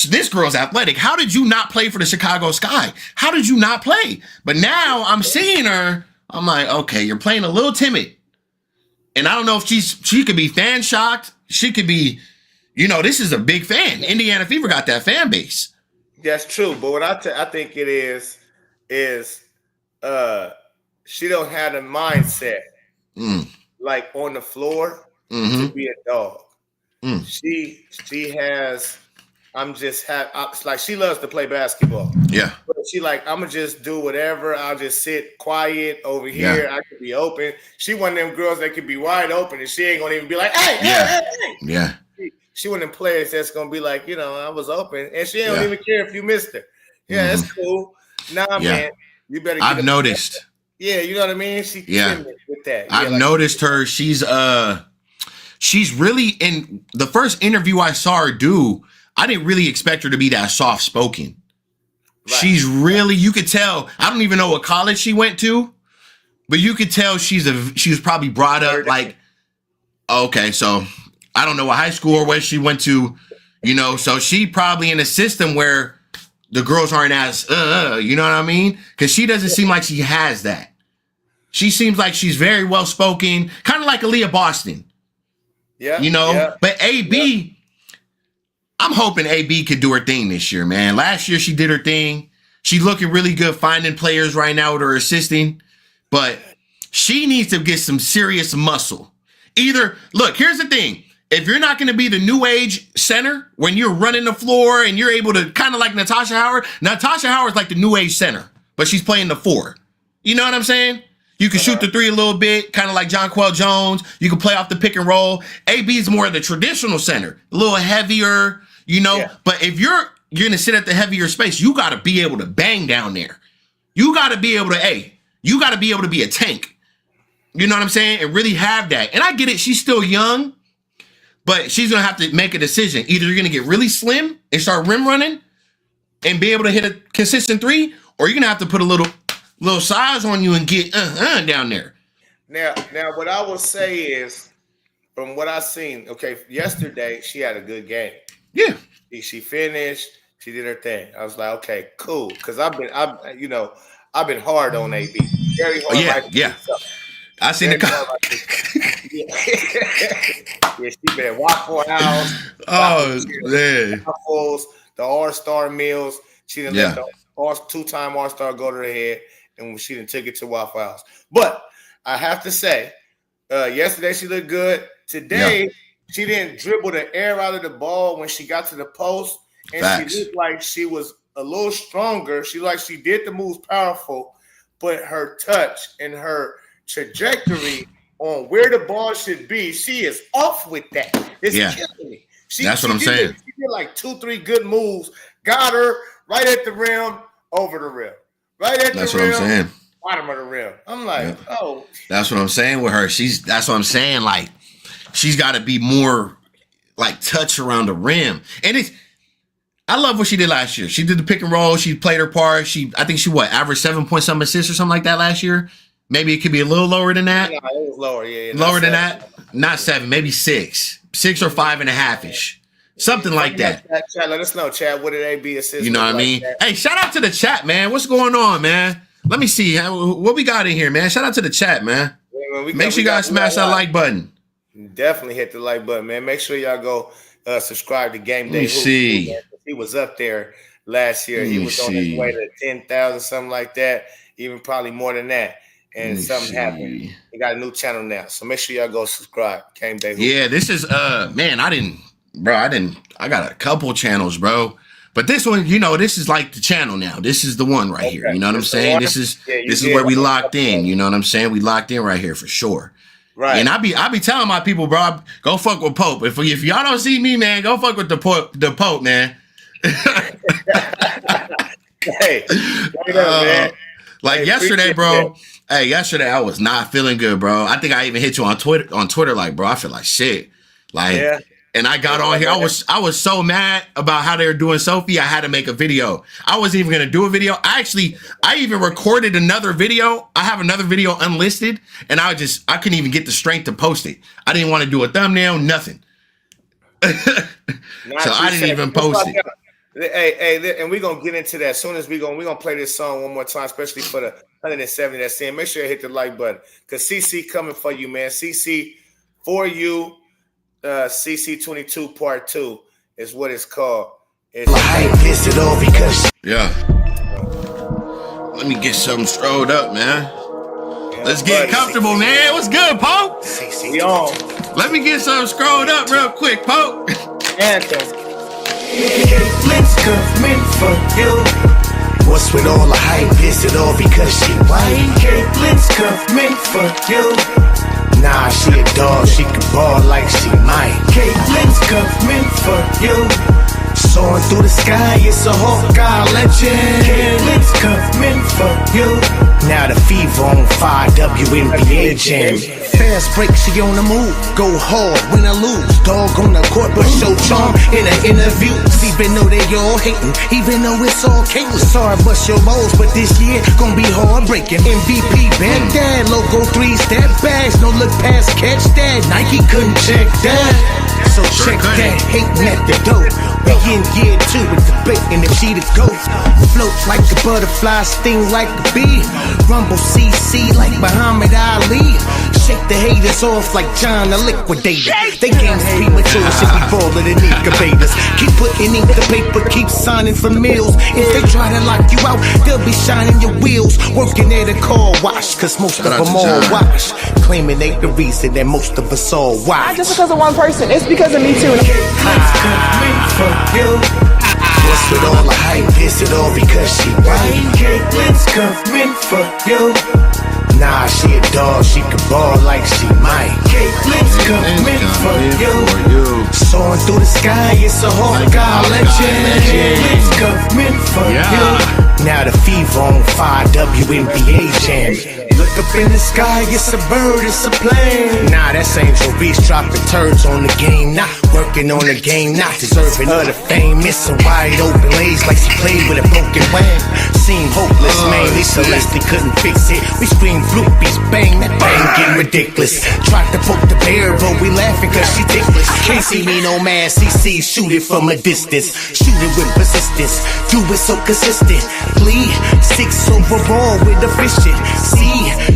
this girl's athletic. How did you not play for the Chicago Sky? How did you not play? But now I'm seeing her. I'm like, okay, you're playing a little timid. And I don't know if she could be fan shocked. She could be, this is a big fan. Indiana Fever got that fan base. That's true. But what I think it is she don't have the mindset like on the floor to be a dog. She has. It's like she loves to play basketball. Yeah. But she like, I'm going to just do whatever. I'll just sit quiet over here. Yeah. I could be open. She one of them girls that could be wide open and she ain't going to even be like, hey. Yeah. She one of them players that's going to be like, I was open. And she don't even care if you missed her. Yeah, that's cool. Nah, man. You better get I've noticed. Yeah, you know what I mean? She with that. I've noticed her. She's really, in the first interview I saw her do, I didn't really expect her to be that soft-spoken. Right. She's really, you could tell, I don't even know what college she went to, but you could tell she was probably brought up like, okay, so I don't know what high school or where she went to, so she probably in a system where the girls aren't as, you know what I mean? Because she doesn't seem like she has that. She seems like she's very well-spoken, kind of like Aaliyah Boston. Yeah. But AB... I'm hoping AB could do her thing this year, man. Last year, she did her thing. She's looking really good finding players right now with her assisting. But she needs to get some serious muscle. Look, here's the thing. If you're not going to be the new age center when you're running the floor and you're able to kind of like Natasha Howard's like the new age center, but she's playing the 4. You know what I'm saying? You can shoot the 3 a little bit, kind of like Jonquel Jones. You can play off the pick and roll. AB is more of the traditional center, a little heavier, But if you're going to sit at the heavier space, you got to be able to bang down there. You got to be able to, be a tank. You know what I'm saying? And really have that. And I get it. She's still young, but she's going to have to make a decision. Either you're going to get really slim and start rim running and be able to hit a consistent 3, or you're going to have to put a little size on you and get down there. Now, what I will say is, from what I've seen, okay, yesterday she had a good game. Yeah, she finished. She did her thing. I was like, okay, cool, because I've been hard on AB, very hard. Yeah. I seen the yeah, she been at Waffle House. Oh man, Waffles, the All-Star meals. She didn't let the 2-time All-Star go to her head, and she didn't take it to Waffle House. But I have to say, yesterday she looked good. Today, she didn't dribble the air out of the ball when she got to the post, and she looked like she was a little stronger. She did the moves powerful, but her touch and her trajectory on where the ball should be, she is off with that. It's killing me. That's what I'm saying. She did like 2-3 good moves, got her right at the rim, over the rim. Right at the rim. That's what I'm saying. Bottom of the rim. I'm like, oh. That's what I'm saying with her. That's what I'm saying. Like, she's got to be more like touch around the rim. And I love what she did last year. She did the pick and roll. She played her part. I think she averaged 7-point-something assists or something like that last year. Maybe it could be a little lower than that. No, it was lower. Yeah, lower than that. Not 7, maybe 6 or 5.5-ish. Something like that. Chad, let us know, Chad. What did AB assist? You know what I mean? Hey, shout out to the chat, man. What's going on, man? Let me see what we got in here, man. Shout out to the chat, man. Yeah, man, Make sure you guys smash that like button. Definitely hit the like button, man. Make sure y'all go subscribe to Game Day. Let me see. Man. He was up there last year. He was on his way to 10,000, something like that. Even probably more than that. And something happened. He got a new channel now. So make sure y'all go subscribe. Game Day. Yeah, this is man, I got a couple channels, bro. But this one, this is like the channel now. This is the one right here. You know what I'm saying? This is where we locked in. You know what I'm saying? We locked in right here for sure. Right. And I be telling my people, bro, go fuck with Pope. If y'all don't see me, man, go fuck with the Pope, man. Hey, man. Like yesterday, bro. Hey, yesterday I was not feeling good, bro. I think I even hit you on Twitter, like, bro, I feel like shit. Like, and I got on here. I was so mad about how they were doing Sophie. I had to make a video. I wasn't even gonna do a video. I even recorded another video. I have another video unlisted, and I couldn't even get the strength to post it. I didn't want to do a thumbnail, nothing. So I didn't even post it. Hey, and we're gonna get into that as soon as we're gonna play this song one more time, especially for the 170 that's in. Make sure you hit the like button, because CC coming for you, man. CC for you. CC 22 Part 2 is what it's called. Yeah. Let me get something strolled up, man. Yeah, let's get comfortable, man. What's good, Pope? We on. Let me get something scrolled up real quick, Pope. Anthem. Caitlyn's coming for you. What's with all the hype? Is it all because she white? Caitlyn's coming for you. Nah, she a dog, she can ball like she might. Caitlyn's coming for you. Soaring through the sky, it's a Hawkeye legend. Caitlyn's coming for you. Now the fever on fire, WNBA jam. Fast break, she on the move. Go hard, win or lose. Dog on the court, but show charm in her interviews. Even though they all hating, even though it's all Caitlyn. Sorry, bust your balls, but this year gonna be hard breaking. MVP, bandad, logo 3-step bags. No look past, catch that. Nike couldn't check that. So check that, hating at the dope. We in year 2 with the bacon if she the GOAT. Float like a butterfly, sting like a bee. Rumble CC like Muhammad Ali. Shake the haters off like John the Liquidator. They games premature, should be balling in incubators. Keep putting ink to paper, keep signing for meals. If they try to lock you out, they'll be shining your wheels. Working at a car wash, cause most of them all wash. Claiming they the reason that most of us all watch. Not just because of one person, it's because of me too. What's with all the hype? Is it all because she white? Caitlyn's coming for you. Nah, she a dog, she can ball like she might. Caitlyn's coming for you. Soaring through the sky, it's a Hawkeye legend. Caitlyn's coming for you. Now the fever on fire, WNBA jam. Look up in the sky, it's a bird, it's a plane. Nah, that's Angel Reese dropping turds on the game. Not working on the game, not deserving of the fame. Missing wide open lays like she played with a broken wing. Seemed hopeless, man, they Celeste couldn't fix it. We scream floopies, bang, that bang getting ridiculous. Tried to poke the bear, but we laughing cause she ticklish. Can't see me no man, CC, shoot it from a distance. Shoot it with persistence, do it so consistent. Bleed, 6 overall with efficient.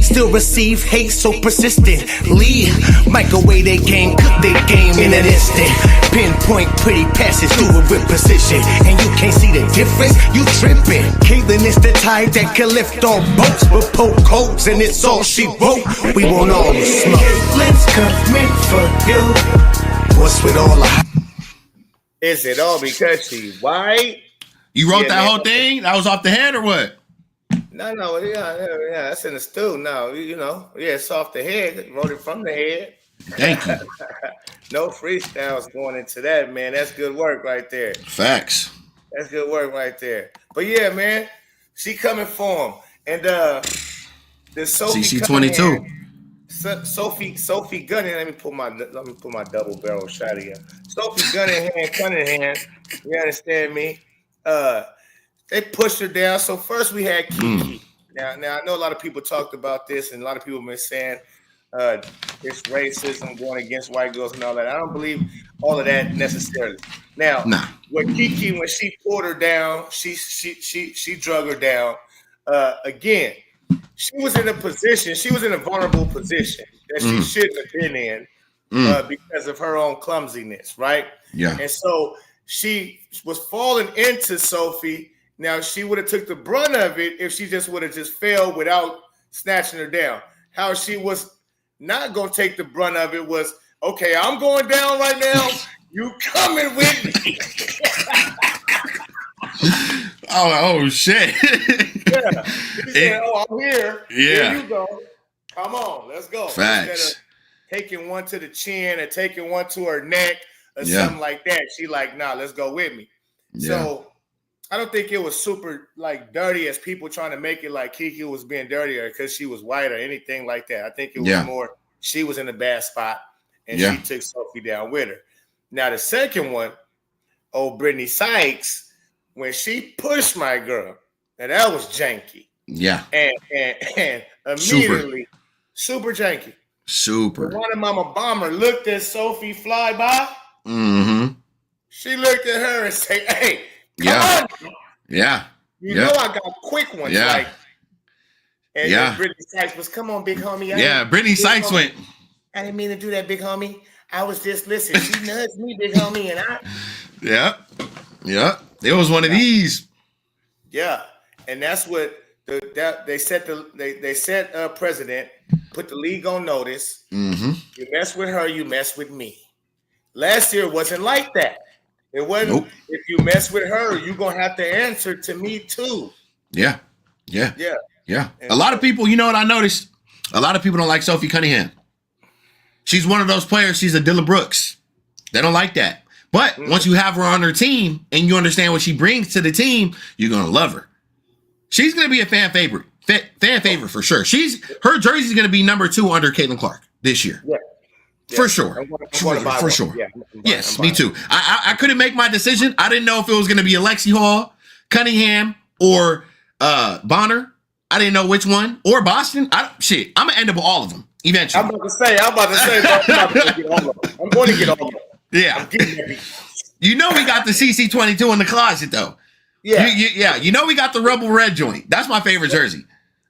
Still receive hate so persistent. Lead, microwave their game, cook their game in an instant. Pinpoint pretty passes, do it with precision. And you can't see the difference, you tripping. Caitlyn is the type that can lift all boats, but poke holes and it's all she wrote. We want all the smoke. Caitlyn's coming for you. What's with all the Is it all because she white? You wrote that man. whole thing? That was off the head or what? No, yeah, that's in the stew. No, it's off the head. Wrote it from the head. Thank you. No freestyles going into that, man. That's good work right there. Facts. That's good work right there. But yeah, man, she coming for him. And the Sophie CC22. Sophie Gunningham. Let me put my double barrel shot here. Sophie Cunningham. You understand me? They pushed her down. So first we had Kiki. Now I know a lot of people talked about this, and a lot of people have been saying it's racism going against white girls and all that. I don't believe all of that necessarily. Now, when Kiki, when she pulled her down, she drug her down. Again, she was in a vulnerable position that she shouldn't have been in because of her own clumsiness, right? Yeah. And so she was falling into Sophie. Now, she would have took the brunt of it if she just would have just fell without snatching her down. How she was not going to take the brunt of it was, okay, I'm going down right now. You coming with me. Oh shit. Yeah. He said, I'm here. Yeah. Here you go. Come on, let's go. Facts. Instead of taking one to the chin or taking one to her neck or something like that, she like, nah, let's go with me. Yeah. So I don't think it was super like dirty as people trying to make it like Kiki was being dirtier because she was white or anything like that. I think it was more she was in a bad spot and she took Sophie down with her. Now the second one, Brittany Sykes, when she pushed my girl, now that was janky. Yeah. And immediately super janky. Super. When one of Mama Bomber looked at Sophie fly by. Mm-hmm. She looked at her and said, hey, come on. Yeah. You know I got quick ones. Yeah. Like, and then Brittany Sykes was, come on, big homie. Brittany Sykes went. I didn't mean to do that, big homie. I was just listening. She nudged me, big homie, and I. Yeah. It was one of these. Yeah, and that's what they set president, put the league on notice. Mm-hmm. You mess with her, you mess with me. Last year it wasn't like that. It wasn't. Nope. If you mess with her, you're gonna have to answer to me too. Yeah. A lot of people, you know what I noticed? A lot of people don't like Sophie Cunningham. She's one of those players. She's a Dylan Brooks. They don't like that. But once you have her on her team and you understand what she brings to the team, you're gonna love her. She's gonna be a fan favorite. Fan favorite for sure. Her jersey's gonna be number 2 under Caitlyn Clark this year. Yeah. For sure. For sure. Yeah, yes, me too. I couldn't make my decision. I didn't know if it was gonna be Alexi Hall, Cunningham, or Bonner. I didn't know which one. Or Boston. I'm gonna end up with all of them eventually. I'm about to say, bro, I'm about to get all of them. I'm going to get all of them. Yeah. I'm getting everything. You know we got the CC22 in the closet though. Yeah. You know we got the Rebel Red joint. That's my favorite jersey.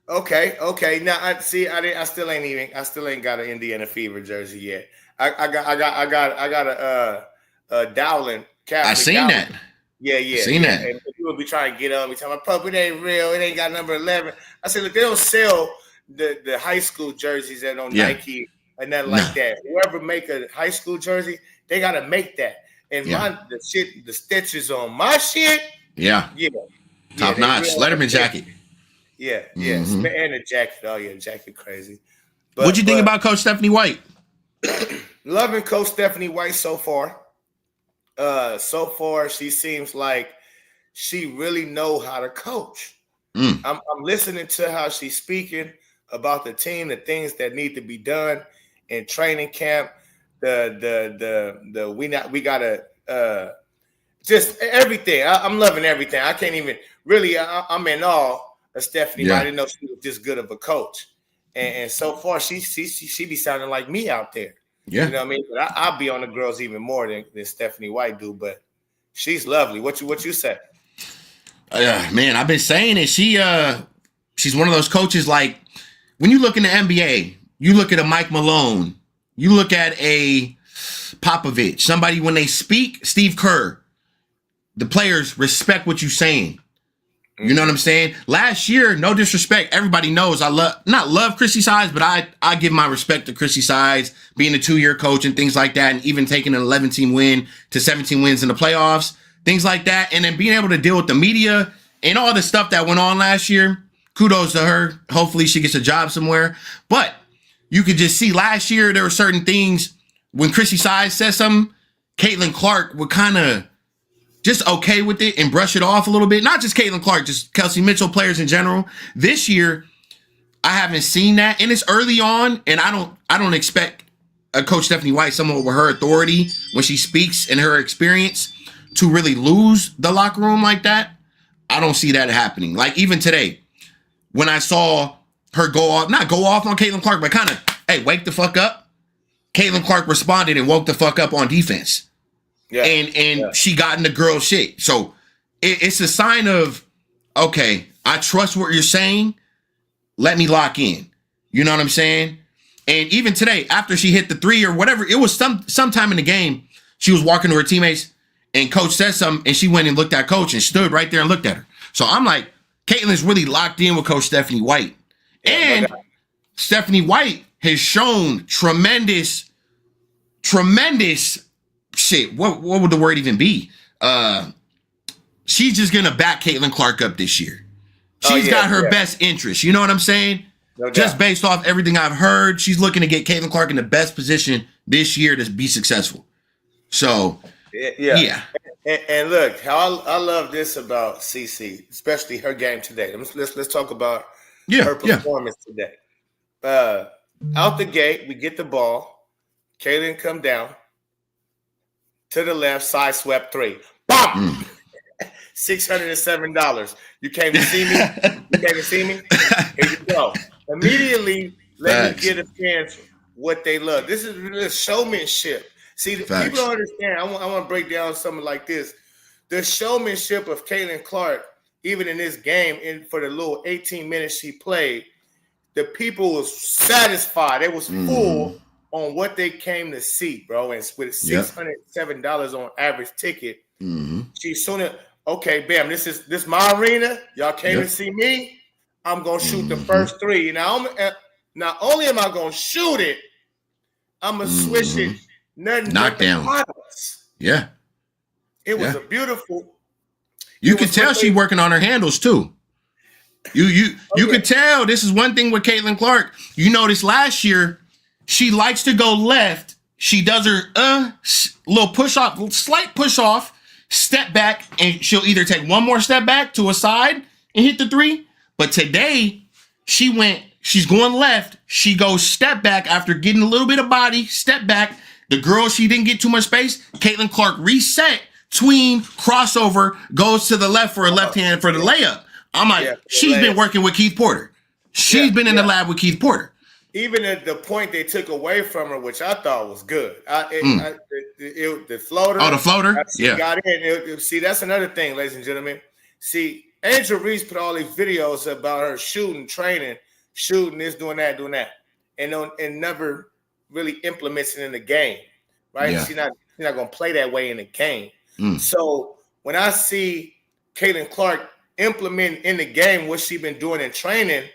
Okay. Now I still ain't got an Indiana Fever jersey yet. I got a Dowling cap. I seen that. Yeah. Seen that. And people be trying to get on me, talking about, Pup, it ain't real. It ain't got number 11. I said, look, they don't sell the high school jerseys that on Nike and nothing like that. Whoever make a high school jersey, they gotta make that. And the stitches on my shit. Yeah. Top notch. Letterman jacket. Yeah. Mm-hmm. And the jacket. Oh yeah, jacket crazy. But, what'd you think about Coach Stephanie White? Loving Coach Stephanie White so far. So far, she seems like she really know how to coach. I'm listening to how she's speaking about the team, the things that need to be done in training camp. We gotta just everything. I'm loving everything. I can't even really. I'm in awe of Stephanie. I didn't know she was this good of a coach, and so far she be sounding like me out there. Yeah, you know what I mean. But I'll be on the girls even more than Stephanie White do. But she's lovely. What you say? Man, I've been saying it. She's one of those coaches. Like when you look in the NBA, you look at a Mike Malone, you look at a Popovich, somebody when they speak, Steve Kerr. The players respect what you're saying. You know what I'm saying? Last year, no disrespect, everybody knows I not love Chrissy Sides, but I give my respect to Chrissy Sides, being a 2-year coach and things like that, and even taking an 11-team win to 17 wins in the playoffs. things like that. And then being able to deal with the media and all the stuff that went on last year. Kudos to her. Hopefully she gets a job somewhere. But you could just see last year there were certain things when Chrissy Sides said something, Caitlyn Clark would kind of just okay with it and brush it off a little bit. Not just Caitlyn Clark, just Kelsey Mitchell players in general. This year, I haven't seen that, and it's early on, and I don't expect a Coach Stephanie White, someone with her authority when she speaks and her experience, to really lose the locker room like that. I don't see that happening. Like even today, when I saw her not go off on Caitlyn Clark, but kind of, hey, wake the fuck up. Caitlyn Clark responded and woke the fuck up on defense. Yeah. And she got in the girl shit. So it's a sign of, okay, I trust what you're saying. Let me lock in. You know what I'm saying? And even today, after she hit the 3 or whatever, it was sometime in the game, she was walking to her teammates and coach said something and she went and looked at coach and stood right there and looked at her. So I'm like, Caitlyn's really locked in with Coach Stephanie White. And Stephanie White has shown tremendous shit. What would the word even be? She's just gonna back Caitlyn Clark up this year. She's got her best interest. You know what I'm saying? No just based off everything I've heard, she's looking to get Caitlyn Clark in the best position this year to be successful. So yeah. And look, how I love this about CC, especially her game today. Let's talk about her performance today. Out the gate, we get the ball. Caitlyn come down to the left, side swept 3. Bam! $607. You came to see me? You came to see me? Here you go. Immediately, let me get a fans what they love. This is showmanship. See, people don't understand. I want to break down something like this. The showmanship of Caitlyn Clark, even in this game, for the little 18 minutes she played, the people was satisfied. They was full on what they came to see, bro. And with $607 on average ticket, she's soon. Okay, bam. This my arena. Y'all came to see me. I'm gonna shoot the first 3. Now, not only am I gonna shoot it, I'm gonna switch it. Knock down. Yeah, it was a beautiful. You could tell she working on her handles too. You could tell. This is one thing with Caitlyn Clark. You noticed last year she likes to go left. She does her little push off, slight push off, step back, and she'll either take one more step back to a side and hit the 3. But today she's going left. She goes step back after getting a little bit of body, step back. The girl, she didn't get too much space. Caitlyn Clark reset, tween, crossover, goes to the left for a left hand for the layup. I'm like, she's been working with Keith Porter. She's been in the lab with Keith Porter. Even at the point they took away from her, which I thought was good. The floater. Oh, the floater? She got in. See, that's another thing, ladies and gentlemen. See, Angel Reese put all these videos about her shooting, training, shooting this, doing that, and never really implements it in the game, right? She's not gonna play that way in the game. So when I see Caitlyn Clark implement in the game what she's been doing in training,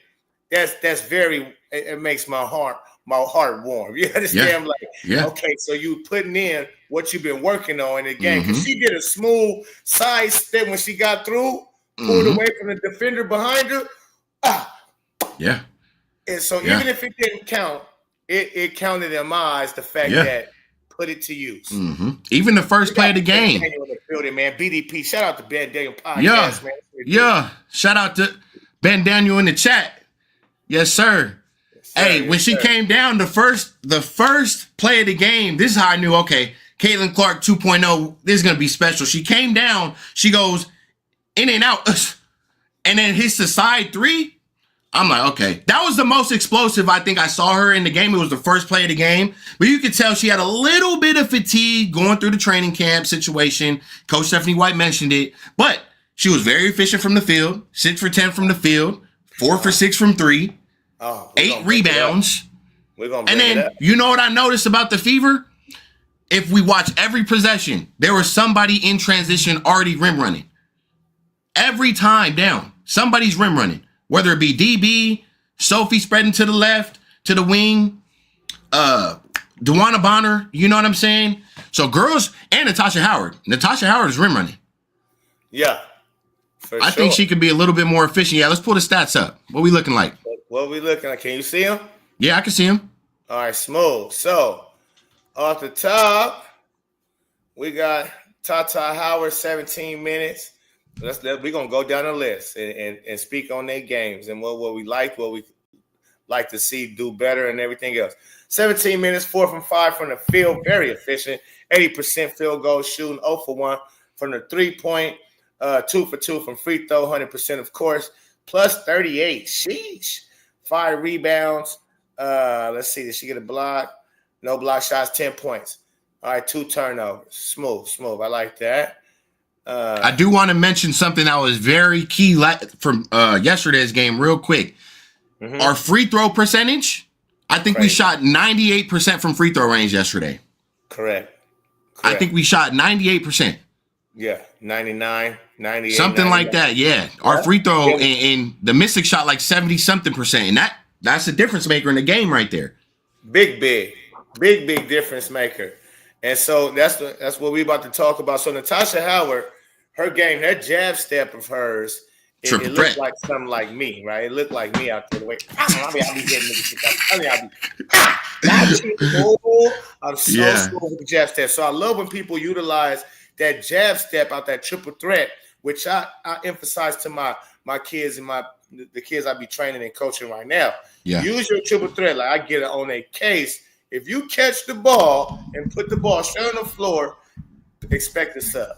that's very. It makes my heart warm. You understand? Okay, so you putting in what you've been working on in the game. Because she did a smooth side step when she got through, pulled away from the defender behind her. And so even if it didn't count, it counted in my eyes the fact that put it to use. Even the first play of the game. In the building, man. BDP. Shout out to Ben Daniel Podcast, man. Shout out to Ben Daniel in the chat. Yes, sir. Hey, when she came down, the first play of the game, this is how I knew, okay, Caitlyn Clark 2.0, this is going to be special. She came down, she goes in and out, and then hits the side 3. I'm like, okay. That was the most explosive I think I saw her in the game. It was the first play of the game. But you could tell she had a little bit of fatigue going through the training camp situation. Coach Stephanie White mentioned it. But she was very efficient from the field. 6 for 10 from the field. 4 for 6 from 3. 8 rebounds. And then, you know what I noticed about the Fever? If we watch every possession, there was somebody in transition already rim running. Every time down, somebody's rim running. Whether it be DB, Sophie spreading to the left, to the wing, DeWanna Bonner, you know what I'm saying? So girls, and Natasha Howard. Natasha Howard is rim running. Yeah, for I sure. think she could be a little bit more efficient. Yeah, let's pull the stats up. What we looking like? What we looking at? Can you see him? Yeah, I can see him. All right, smooth. So off the top, we got Tata Howard, 17 minutes. We're gonna go down the list and speak on their games and what we like to see do better and everything else. 17 minutes, 4 from 5 from the field, very efficient. 80% field goal shooting, 0 for 1 from the 3-point, 2 for 2 from free throw, 100% of course, plus 38. Sheesh. 5 rebounds. Let's see, did she get a block? No block shots, 10 points. All right, 2 turnovers. Smooth. I like that. I do want to mention something that was very key from yesterday's game real quick. Mm-hmm. Our free throw percentage, I think we shot 98% from free throw range yesterday. Correct. I think we shot 98%. Yeah, 99, 98. Something 99. like that, yeah. Our free throw and the Mystic shot like 70-something%. And that's a difference maker in the game right there. Big difference maker. And so that's what we're about to talk about. So Natasha Howard, her game, that jab step of hers, it looked like something like me, right? It looked like me out there. The way I'll be hitting niggas. I'm so slow with the jab step. So I love when people utilize that jab step out that triple threat, which I emphasize to my kids and the kids I be training and coaching right now. Yeah. Use your triple threat. Like I get it on a case. If you catch the ball and put the ball straight on the floor, expect a sub.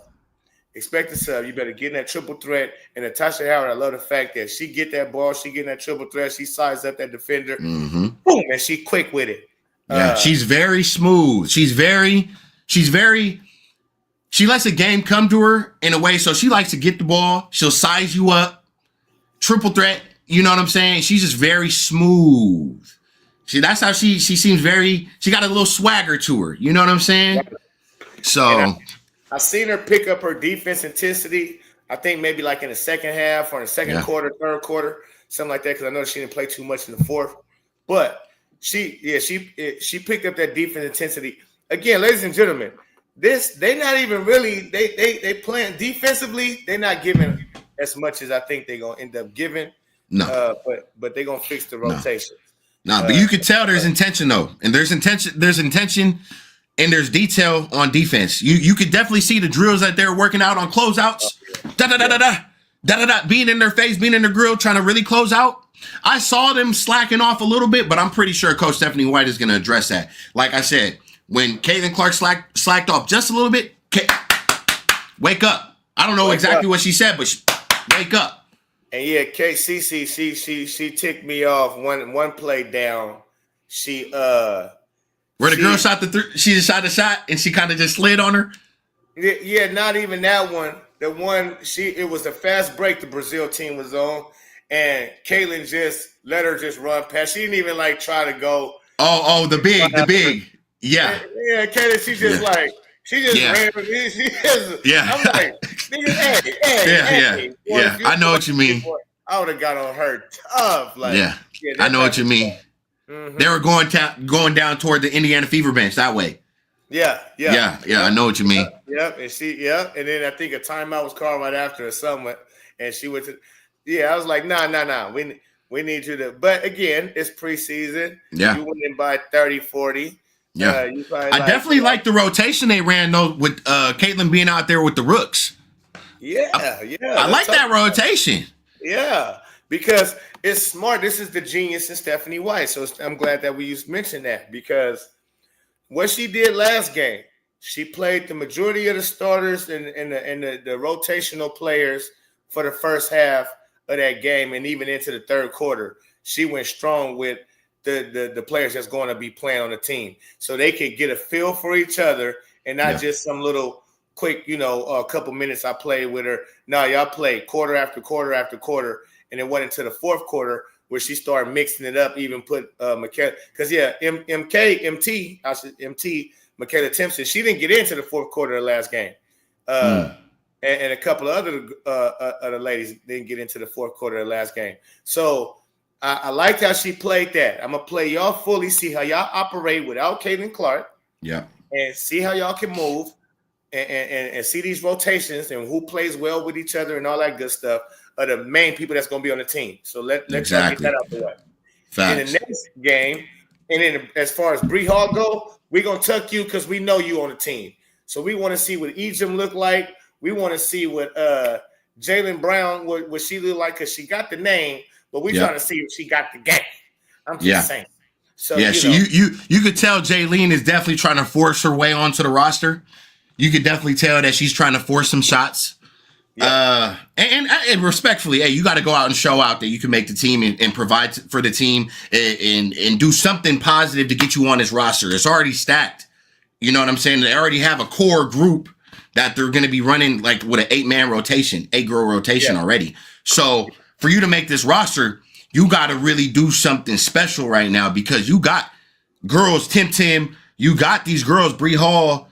You better get in that triple threat. And Natasha Howard, I love the fact that she get that ball, she get in that triple threat, she sizes up that defender, boom, and she quick with it. Yeah, she's very smooth. She lets the game come to her in a way. So she likes to get the ball. She'll size you up, triple threat. You know what I'm saying? She's just very smooth. That's how she seems she got a little swagger to her. You know what I'm saying? So I've seen her pick up her defense intensity. I think maybe like in the second half or in the second quarter, third quarter, something like that. Because I know she didn't play too much in the fourth, but she picked up that defense intensity again, ladies and gentlemen. They not even really they playing defensively. They're not giving as much as I think they're gonna end up giving. No, but they're gonna fix the rotation. No, but you could tell there's intention though, and there's intention. And there's detail on defense. You could definitely see the drills that they're working out on closeouts. Being in their face, being in the grill, trying to really close out. I saw them slacking off a little bit, but I'm pretty sure Coach Stephanie White is going to address that. Like I said, when Caitlyn Clark slacked off just a little bit, wake up. I don't know exactly what she said, but wake up. And yeah, KCC, she ticked me off one play down. Where the girl shot she just shot a shot and she kind of just slid on her. Yeah, not even that one. The one it was a fast break the Brazil team was on, and Caitlyn just let her just run past. She didn't even like try to go. Oh, the big. Yeah. Yeah, Caitlyn, she just ran. I'm like, nigga, hey. Yeah. I know what you mean. I would have got on her tough. I know what you mean. Mm-hmm. They were going down toward the Indiana Fever bench that way. Yeah. I know what you mean. Yep. And then I think a timeout was called right after or something, and she went to. Yeah, I was like, nah. We need you to. But again, it's preseason. Yeah, you went in by 30, 40. Yeah, I definitely like the rotation they ran though with Caitlyn being out there with the rooks. Yeah. I like that rotation. Yeah. Because it's smart. This is the genius in Stephanie White. So I'm glad that we mentioned that because what she did last game, she played the majority of the starters and the rotational players for the first half of that game and even into the third quarter. She went strong with the players that's going to be playing on the team so they could get a feel for each other and not just some little quick, a couple minutes I played with her. No, y'all played quarter after quarter after quarter. And it went into the fourth quarter where she started mixing it up, even put Michaela. Because, MT, Michaela Timpson, she didn't get into the fourth quarter of the last game. And a couple of other ladies didn't get into the fourth quarter of the last game. So I liked how she played that. I'm going to play y'all fully, see how y'all operate without Caitlyn Clark. Yeah. And see how y'all can move. and see these rotations and who plays well with each other and all that good stuff are the main people that's going to be on the team. So let's y'all get that out the way. Facts. In the next game, and then as far as Bree Hall go, we're going to tuck you because we know you on the team. So we want to see what Ejim look like. We want to see what Jaylen Brown, what she look like, because she got the name, but we're trying to see if she got the game. I'm just saying. So you could tell Jaylene is definitely trying to force her way onto the roster. You could definitely tell that she's trying to force some shots. Yeah. And respectfully, hey, you got to go out and show out that you can make the team and provide for the team and do something positive to get you on this roster. It's already stacked. You know what I'm saying? They already have a core group that they're going to be running like with an 8-man rotation, 8-girl rotation already. So for you to make this roster, you got to really do something special right now because you got girls, Tim, you got these girls, Bree Hall,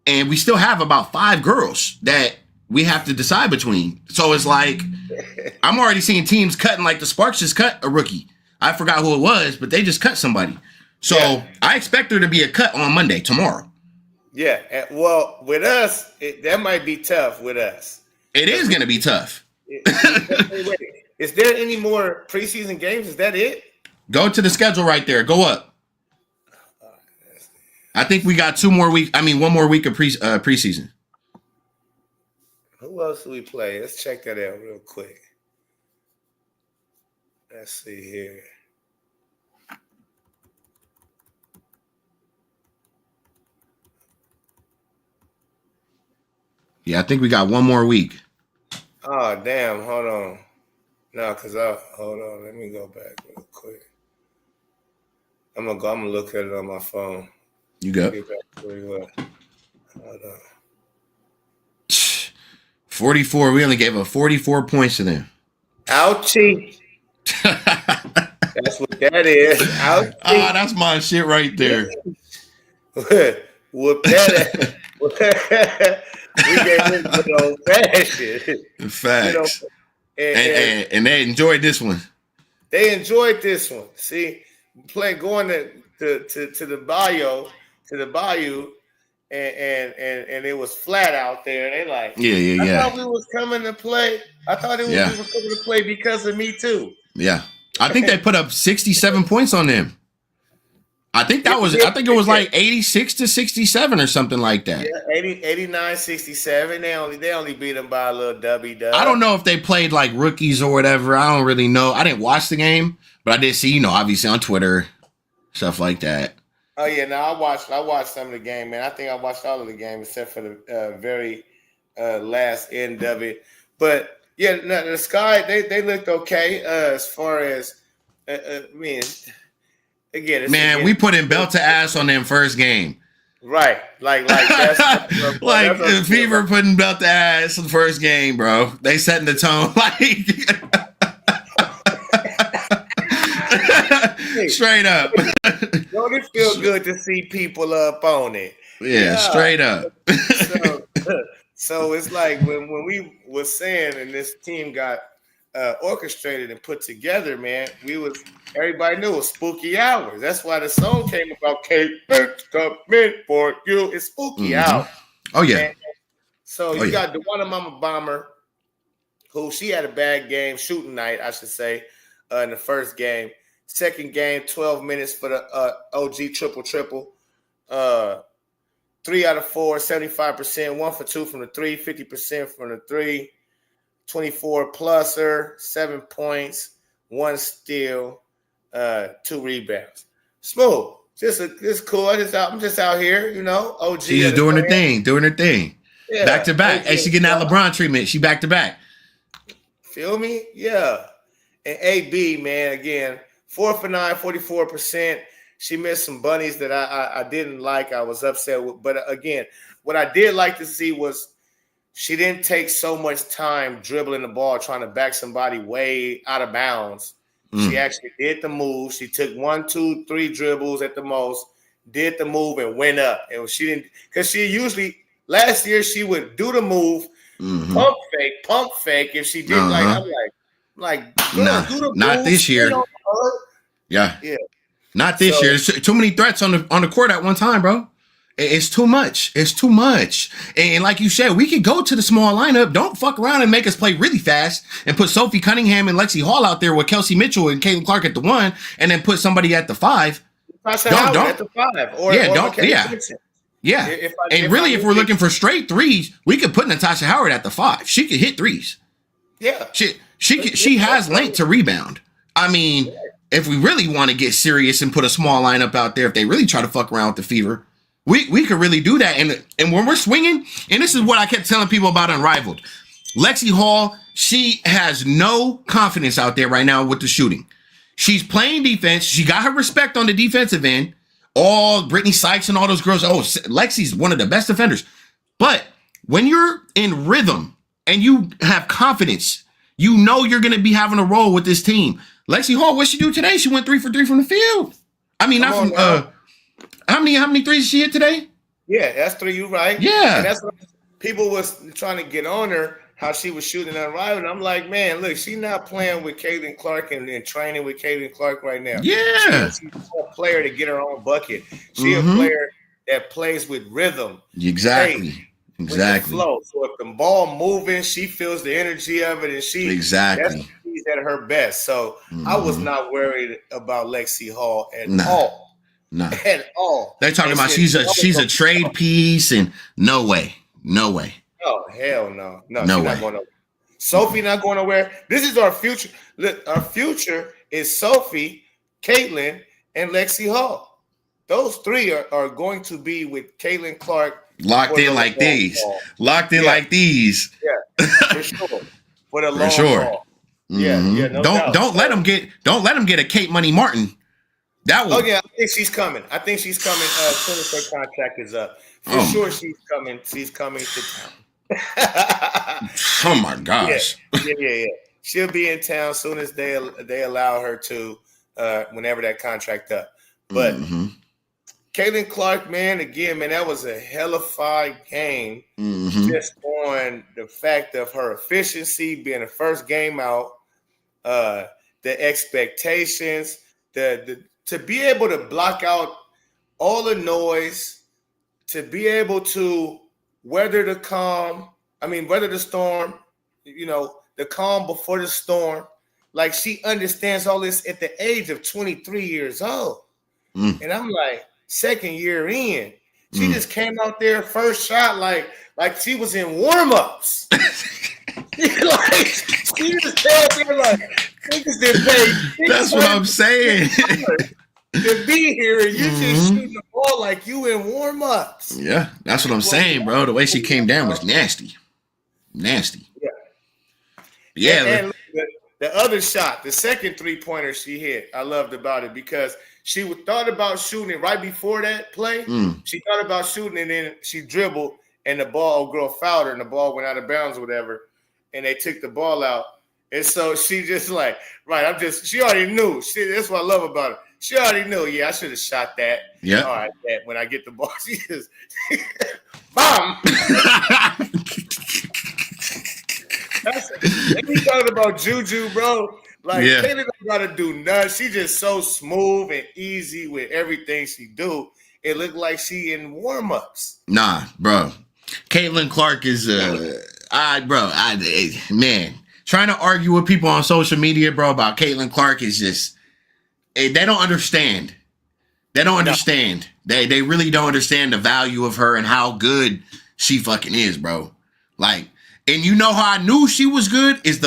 and we still have about 5 girls that we have to decide between. So it's like, I'm already seeing teams cutting, like the Sparks just cut a rookie. I forgot who it was, but they just cut somebody. So I expect there to be a cut on Monday, tomorrow. Yeah. Well, with us, that might be tough with us. It is going to be tough. Is there any more preseason games? Is that it? Go to the schedule right there. Go up. I think we got 1 more week of preseason. Who else do we play? Let's check that out real quick. Let's see here. Yeah, I think we got 1 more week. Oh, damn. Hold on. No, hold on. Let me go back real quick. I'm gonna look at it on my phone. You go. Get back to where you were. Hold on. 44. We only gave up 44 points to them. Ouchie. That's what that is. Ouchie. Ah, that's my shit right there. Whoop that. We gave them good old fashioned. Facts. And they enjoyed this one. They enjoyed this one. See, going to the bayou, and it was flat out there. They like, I thought we was coming to play. I thought we was coming to play because of me too. Yeah, I think they put up 67 points on them. I think it was like 86 to 67 or something like that. Yeah, 89, 67. They only beat them by a little dub. I don't know if they played like rookies or whatever. I don't really know. I didn't watch the game, but I did see, obviously on Twitter, stuff like that. Oh yeah, no, I watched some of the game, man. I think I watched all of the game except for the very last end of it. But yeah, no, the Sky they looked okay as far as Again, we put in belt to ass on them first game. Right. Like that's like Fever putting belt to ass in the first game, bro. They setting the tone straight up. Don't it feel good to see people up on it? Yeah. Straight up. So it's like when we were saying and this team got orchestrated and put together, man, everybody knew it was spooky hours. That's why the song came about. Caitlyn's coming for you. It's spooky hours. Oh yeah. So you got the One Mama Bomber, who she had a bad game, shooting night, I should say, in the first game. Second game, 12 minutes for the OG triple. 3 out of 4, 75%, 1 for 2 from the 3, 50% from the 3. 24 pluser, 7 points, 1 steal, 2 rebounds. Smooth. Just cool. I'm just out here, OG. She's doing her thing. Yeah. Back to back. Hey, she getting that LeBron treatment. She back to back. Feel me? Yeah. And AB, man, again, 4 for 9, 44%. She missed some bunnies that I didn't like. I was upset with. But again, what I did like to see was she didn't take so much time dribbling the ball, trying to back somebody way out of bounds. She actually did the move. She took 1, 2, 3 dribbles at the most, did the move and went up. And she didn't, because she usually last year she would do the move, pump fake. If she did I'm like, nah, do the not move, this year. Yeah. Not this year. There's too many threats on the court at one time, bro. It's too much. It's too much. And like you said, we could go to the small lineup. Don't fuck around and make us play really fast and put Sophie Cunningham and Lexi Hall out there with Kelsey Mitchell and Caitlyn Clark at the 1, and then put somebody at the 5. Don't at the 5. Or If we're looking for straight threes, we could put Natasha Howard at the 5. She could hit threes. Yeah. She has length to rebound. I mean, if we really want to get serious and put a small lineup out there, if they really try to fuck around with the Fever, we could really do that. And when we're swinging, and this is what I kept telling people about Unrivaled, Lexi Hall, she has no confidence out there right now with the shooting. She's playing defense. She got her respect on the defensive end. All Brittany Sykes and all those girls. Oh, Lexi's one of the best defenders. But when you're in rhythm and you have confidence, you know you're going to be having a role with this team. Lexi Hall, what'd she do today? She went 3 for 3 from the field. I mean, how many threes did she hit today? Yeah, that's 3. You right. Yeah. And that's what people was trying to get on her, how she was shooting Unrivaled. I'm like, man, look, she's not playing with Caitlyn Clark and training with Caitlyn Clark right now. Yeah. She's a player to get her own bucket. She's a player that plays with rhythm. Exactly. With the flow. So if the ball moving, she feels the energy of it, and she's at her best. So I was not worried about Lexi Hall at all. No. At all. They're talking about she's a trade piece, and no way. Oh, hell no. No way. Not going nowhere. Sophie not going nowhere. This is our future. Look, our future is Sophie, Caitlyn, and Lexi Hall. Those 3 are going to be with Caitlyn Clark. Locked in like these. Like these. Yeah, for sure. For the long ball. Yeah, no doubt. Don't let them get a Kate Money Martin. That one. Oh yeah, I think she's coming. As soon as her contract is up. For sure she's coming. She's coming to town. Oh my gosh. Yeah. She'll be in town as soon as they allow her to, whenever that contract up. But Caitlyn Clark, man, that was a hellified game. Just on the fact of her efficiency, being the first game out, the expectations, to be able to block out all the noise, to be able to weather the storm, the calm before the storm. Like, she understands all this at the age of 23 years old. And I'm like, second year in, she just came out there first shot like she was in warm-ups. Like, she just came there like, niggas didn't pay. That's what I'm saying. To be here and you just shooting the ball like you in warm-ups. Yeah, that's what I'm saying, bro. The way she came down was nasty. Yeah. And the other shot, the second 3-pointer she hit, I loved about it because she thought about shooting it right before that play. She thought about shooting and then she dribbled and the ball girl fouled her and the ball went out of bounds or whatever. And they took the ball out. And so she just like, she already knew. That's what I love about her. She already knew. Yeah, I should have shot that. Yeah. All right, when I get the ball, she just bomb. Let me talking about Juju, bro. Like, Caitlyn don't gotta do nothing. She just so smooth and easy with everything she do. It looked like she in warm-ups. Nah, bro. Caitlyn Clark is man. Trying to argue with people on social media, bro, about Caitlyn Clark is just they don't understand. They don't understand. No. They really don't understand the value of her and how good she fucking is, bro. Like, and you know how I knew she was good is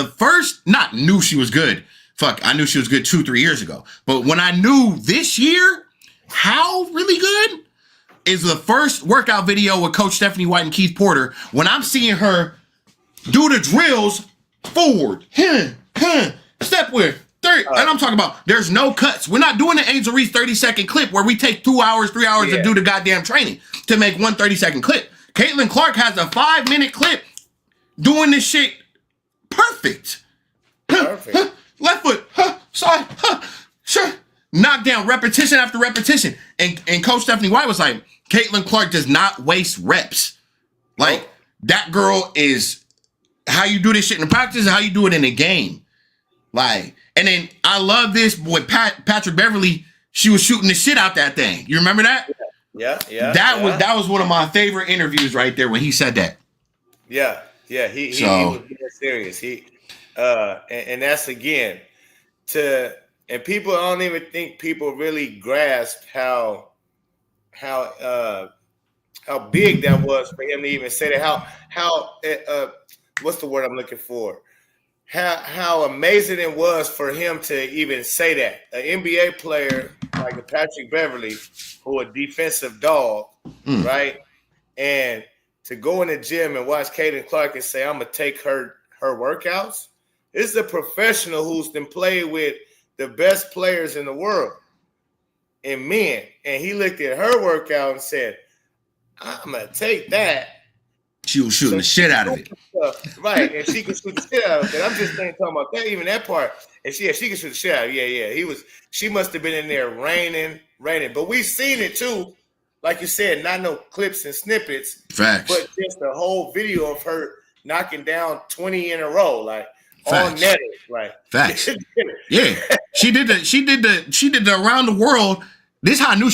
not knew she was good. Fuck, I knew she was good 2-3 years ago. But when I knew this year how really good is the first workout video with Coach Stephanie White and Keith Porter when I'm seeing her do the drills forward, step with, third. And I'm talking about there's no cuts. We're not doing the Angel Reese 30-second clip where we take 2 hours, 3 hours to do the goddamn training to make one 30-second clip. Caitlyn Clark has a 5-minute clip doing this shit perfect. Left foot, side, sure. Knockdown, repetition after repetition. And Coach Stephanie White was like, Caitlyn Clark does not waste reps. Like, that girl is how you do this shit in practice and how you do it in a game. Like, and then I love this with Patrick Beverly. She was shooting the shit out that thing. You remember that? That was one of my favorite interviews right there when he said that. Yeah. He was being serious. And that's again and people, I don't even think people really grasp how big that was for him to even say that. How what's the word I'm looking for? How amazing it was for him to even say that. An NBA player like a Patrick Beverly, who a defensive dog, right? And to go in the gym and watch Caitlyn Clark and say, I'm gonna take her workouts. This is a professional who's been played with the best players in the world and men. And he looked at her workout and said, I'm gonna take that. She was shooting the shit out of it. Right, and she could shoot the shit out of it. I'm just talking about that, even that part. And she could shoot the shit out of it. Yeah. She must have been in there raining. But we've seen it too. Like you said, not no clips and snippets. Facts. But just the whole video of her knocking down 20 in a row, like Facts. all netted. Like facts. Yeah. She did the around the world. This is how I knew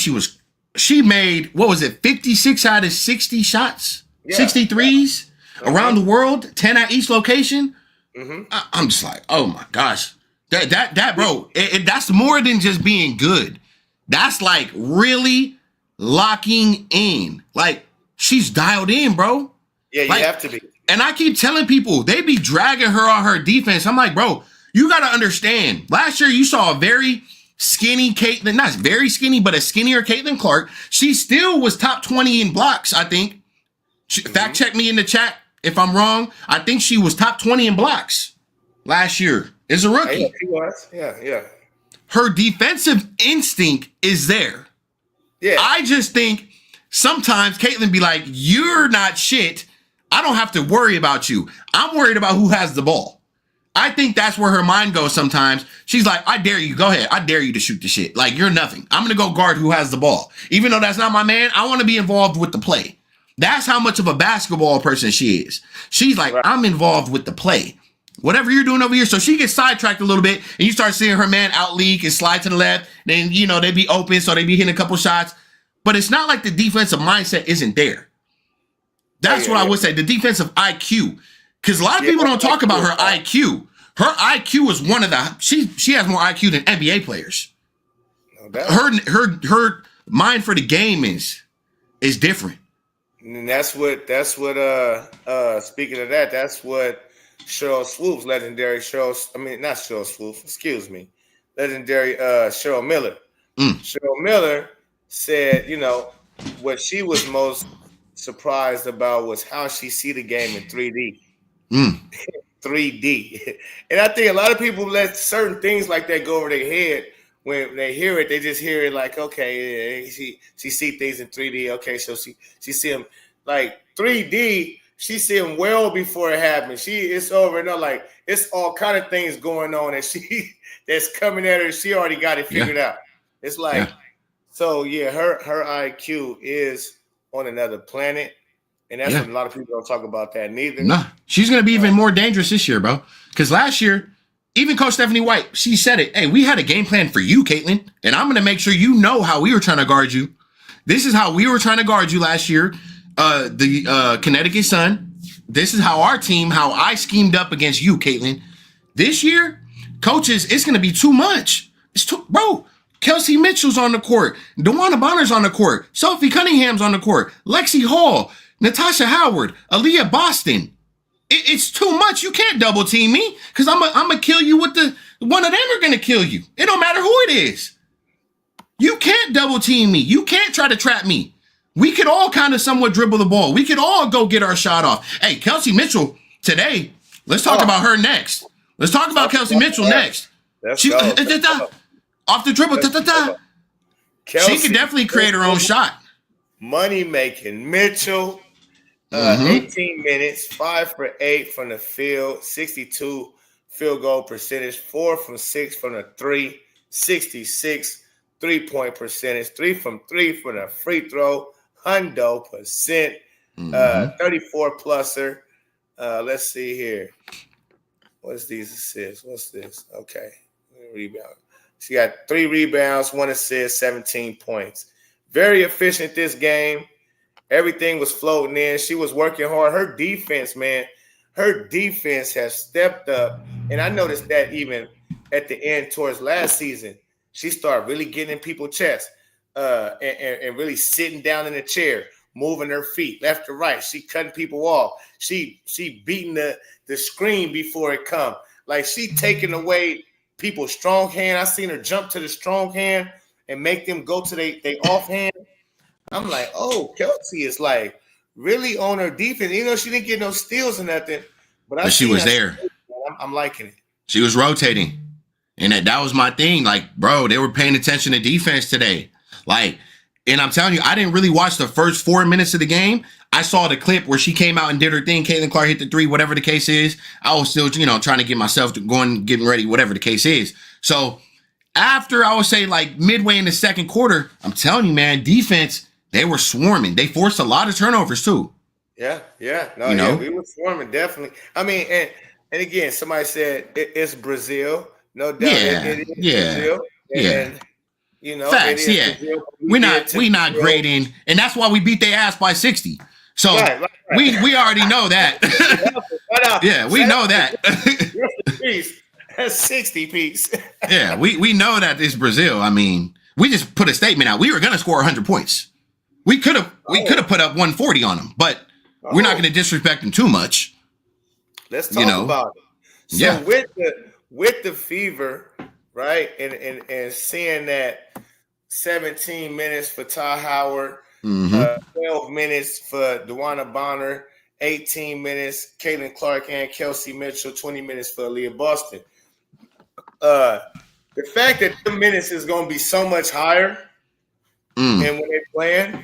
she made, what was it, 56 out of 60 shots? 63s around the world, 10 at each location. I'm just like, oh my gosh. That bro, that's more than just being good. That's like really locking in. Like, she's dialed in, bro. Yeah, you have to be. And I keep telling people, they be dragging her on her defense. I'm like, bro, you got to understand. Last year, you saw a very skinny Caitlyn, not very skinny, but a skinnier Caitlyn Clark. She still was top 20 in blocks, I think. Fact check me in the chat if I'm wrong. I think she was top 20 in blocks last year as a rookie. Yeah, she was. Yeah. Her defensive instinct is there. Yeah. I just think sometimes Caitlyn be like, you're not shit. I don't have to worry about you. I'm worried about who has the ball. I think that's where her mind goes sometimes. She's like, I dare you. Go ahead. I dare you to shoot the shit. Like, you're nothing. I'm going to go guard who has the ball. Even though that's not my man, I want to be involved with the play. That's how much of a basketball person she is. She's like, right. I'm involved with the play. Whatever you're doing over here. So she gets sidetracked a little bit, and you start seeing her man out leak and slide to the left. Then, they be open, so they be hitting a couple shots. But it's not like the defensive mindset isn't there. That's what I would say. The defensive IQ. Because a lot of people don't talk about her IQ. Her IQ is one of the, she has more IQ than NBA players. Her mind for the game is different. And that's what speaking of that, that's what Cheryl Swoopes, legendary Cheryl Miller. Cheryl Miller said, what she was most surprised about was how she see the game in 3D. 3D. And I think a lot of people let certain things like that go over their head. When they hear it, they just hear it like, okay, she see things in 3D. Okay, so she see them like 3D. She see them well before it happens. It's over and like it's all kind of things going on that's coming at her. She already got it figured out. It's like, so yeah, her IQ is on another planet, and that's what a lot of people don't talk about that neither. Nah, she's gonna be even more dangerous this year, bro. Because last year, even Coach Stephanie White, she said it. Hey, we had a game plan for you, Caitlyn, and I'm going to make sure you know how we were trying to guard you. This is how we were trying to guard you last year. The Connecticut Sun. This is how I schemed up against you, Caitlyn. This year, coaches, it's going to be too much. Bro, Kelsey Mitchell's on the court. DeWanna Bonner's on the court. Sophie Cunningham's on the court. Lexi Hall, Natasha Howard, Aaliyah Boston. It's too much. You can't double team me because I'm gonna kill you with one of them are gonna kill you. It don't matter who it is. You can't double team me. You can't try to trap me. We could all kind of somewhat dribble the ball. We could all go get our shot off. Hey, Kelsey Mitchell today. Let's talk about her next. Let's talk about Kelsey Mitchell next. She off the dribble. She could definitely create her own shot. Money making Mitchell. 18 minutes, 5 for 8 from the field, 62 field goal percentage, 4 from 6 from the 3, 66 3-point percentage, 3 from 3 for the free throw, 100%, 34 pluser. Let's see here. What's these assists? What's this? Okay, rebound. She got 3 rebounds, 1 assist, 17 points. very efficient this game. Everything was floating in. She was working hard. Her defense, man, her defense has stepped up. And I noticed that even at the end towards last season, she started really getting in people's chests and really sitting down in the chair, moving her feet left to right. She cutting people off. She beating the screen before it come. Like she taking away people's strong hand. I seen her jump to the strong hand and make them go to they off hand. I'm like, oh, Kelsey is like really on her defense. You know, she didn't get no steals or nothing, but she was there. I'm liking it. She was rotating. And that was my thing. Like, bro, they were paying attention to defense today. Like, and I'm telling you, I didn't really watch the first 4 minutes of the game. I saw the clip where she came out and did her thing. Caitlyn Clark hit the three, whatever the case is. I was still, trying to get myself to going, getting ready, whatever the case is. So after, I would say, like midway in the second quarter, I'm telling you, man, defense, they were swarming. They forced a lot of turnovers too. Yeah. No, we were swarming, definitely. I mean, and again, somebody said it's Brazil. No doubt it is Brazil. And, facts, We're not grading, and that's why we beat their ass by 60. So right. We already know that. We know that. That's 60 piece. Yeah, we know that it's Brazil. I mean, we just put a statement out. We were gonna score 100 points. We could have put up 140 on them, but we're not gonna disrespect them too much. Let's talk about it. So with the fever, right, and seeing that 17 minutes for Ty Howard, 12 minutes for DeWanna Bonner, 18 minutes, Caitlyn Clark and Kelsey Mitchell, 20 minutes for Aaliyah Boston. The fact that the minutes is going to be so much higher, and when they're playing,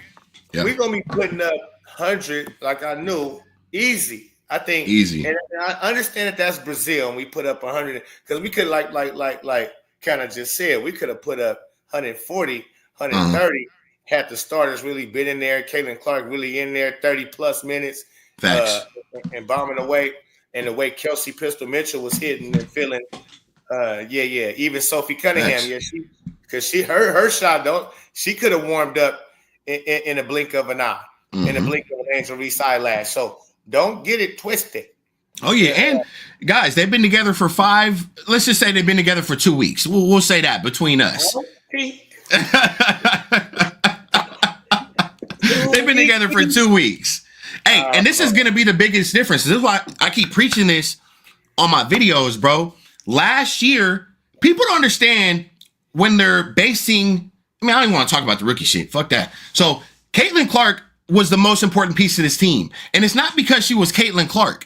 we're going to be putting up 100 like I knew, easy. I think easy, and I understand that that's Brazil, and we put up 100 because we could like kind of just said we could have put up 140, 130 had the starters really been in there. Caitlyn Clark really in there, 30 plus minutes, and bombing away, and the way Kelsey Pistol Mitchell was hitting and feeling, even Sophie Cunningham, her shot she could have warmed up in a blink of an eye, in a blink of an Angel Reese eyelash. So. Don't get it twisted. Oh, yeah. And guys, they've been together for let's just say they've been together for 2 weeks. We'll say that between us. They've been together for 2 weeks. Hey, and this is going to be the biggest difference. This is why I keep preaching this on my videos, bro. Last year, people don't understand when they're basing. I don't even want to talk about the rookie shit. Fuck that. So Caitlyn Clark was the most important piece of this team. And it's not because she was Caitlyn Clark.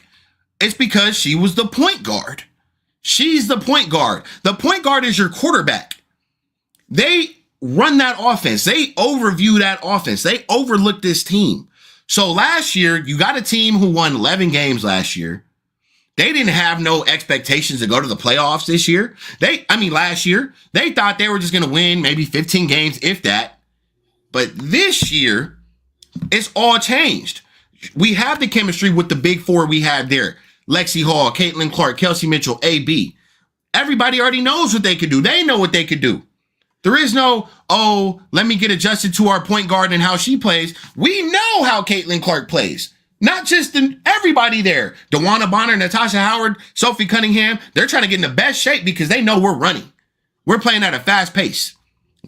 It's because she was the point guard. She's the point guard. The point guard is your quarterback. They run that offense. They overview that offense. They overlook this team. So last year, you got a team who won 11 games last year. They didn't have no expectations to go to the playoffs this year. Last year, they thought they were just going to win maybe 15 games, if that. But this year, it's all changed. We have the chemistry with the big four we had there. Lexi Hall, Caitlyn Clark, Kelsey Mitchell, AB. Everybody already knows what they could do. They know what they could do. There is no, let me get adjusted to our point guard and how she plays. We know how Caitlyn Clark plays. Not just everybody there. DeWanna Bonner, Natasha Howard, Sophie Cunningham. They're trying to get in the best shape because they know we're running. We're playing at a fast pace.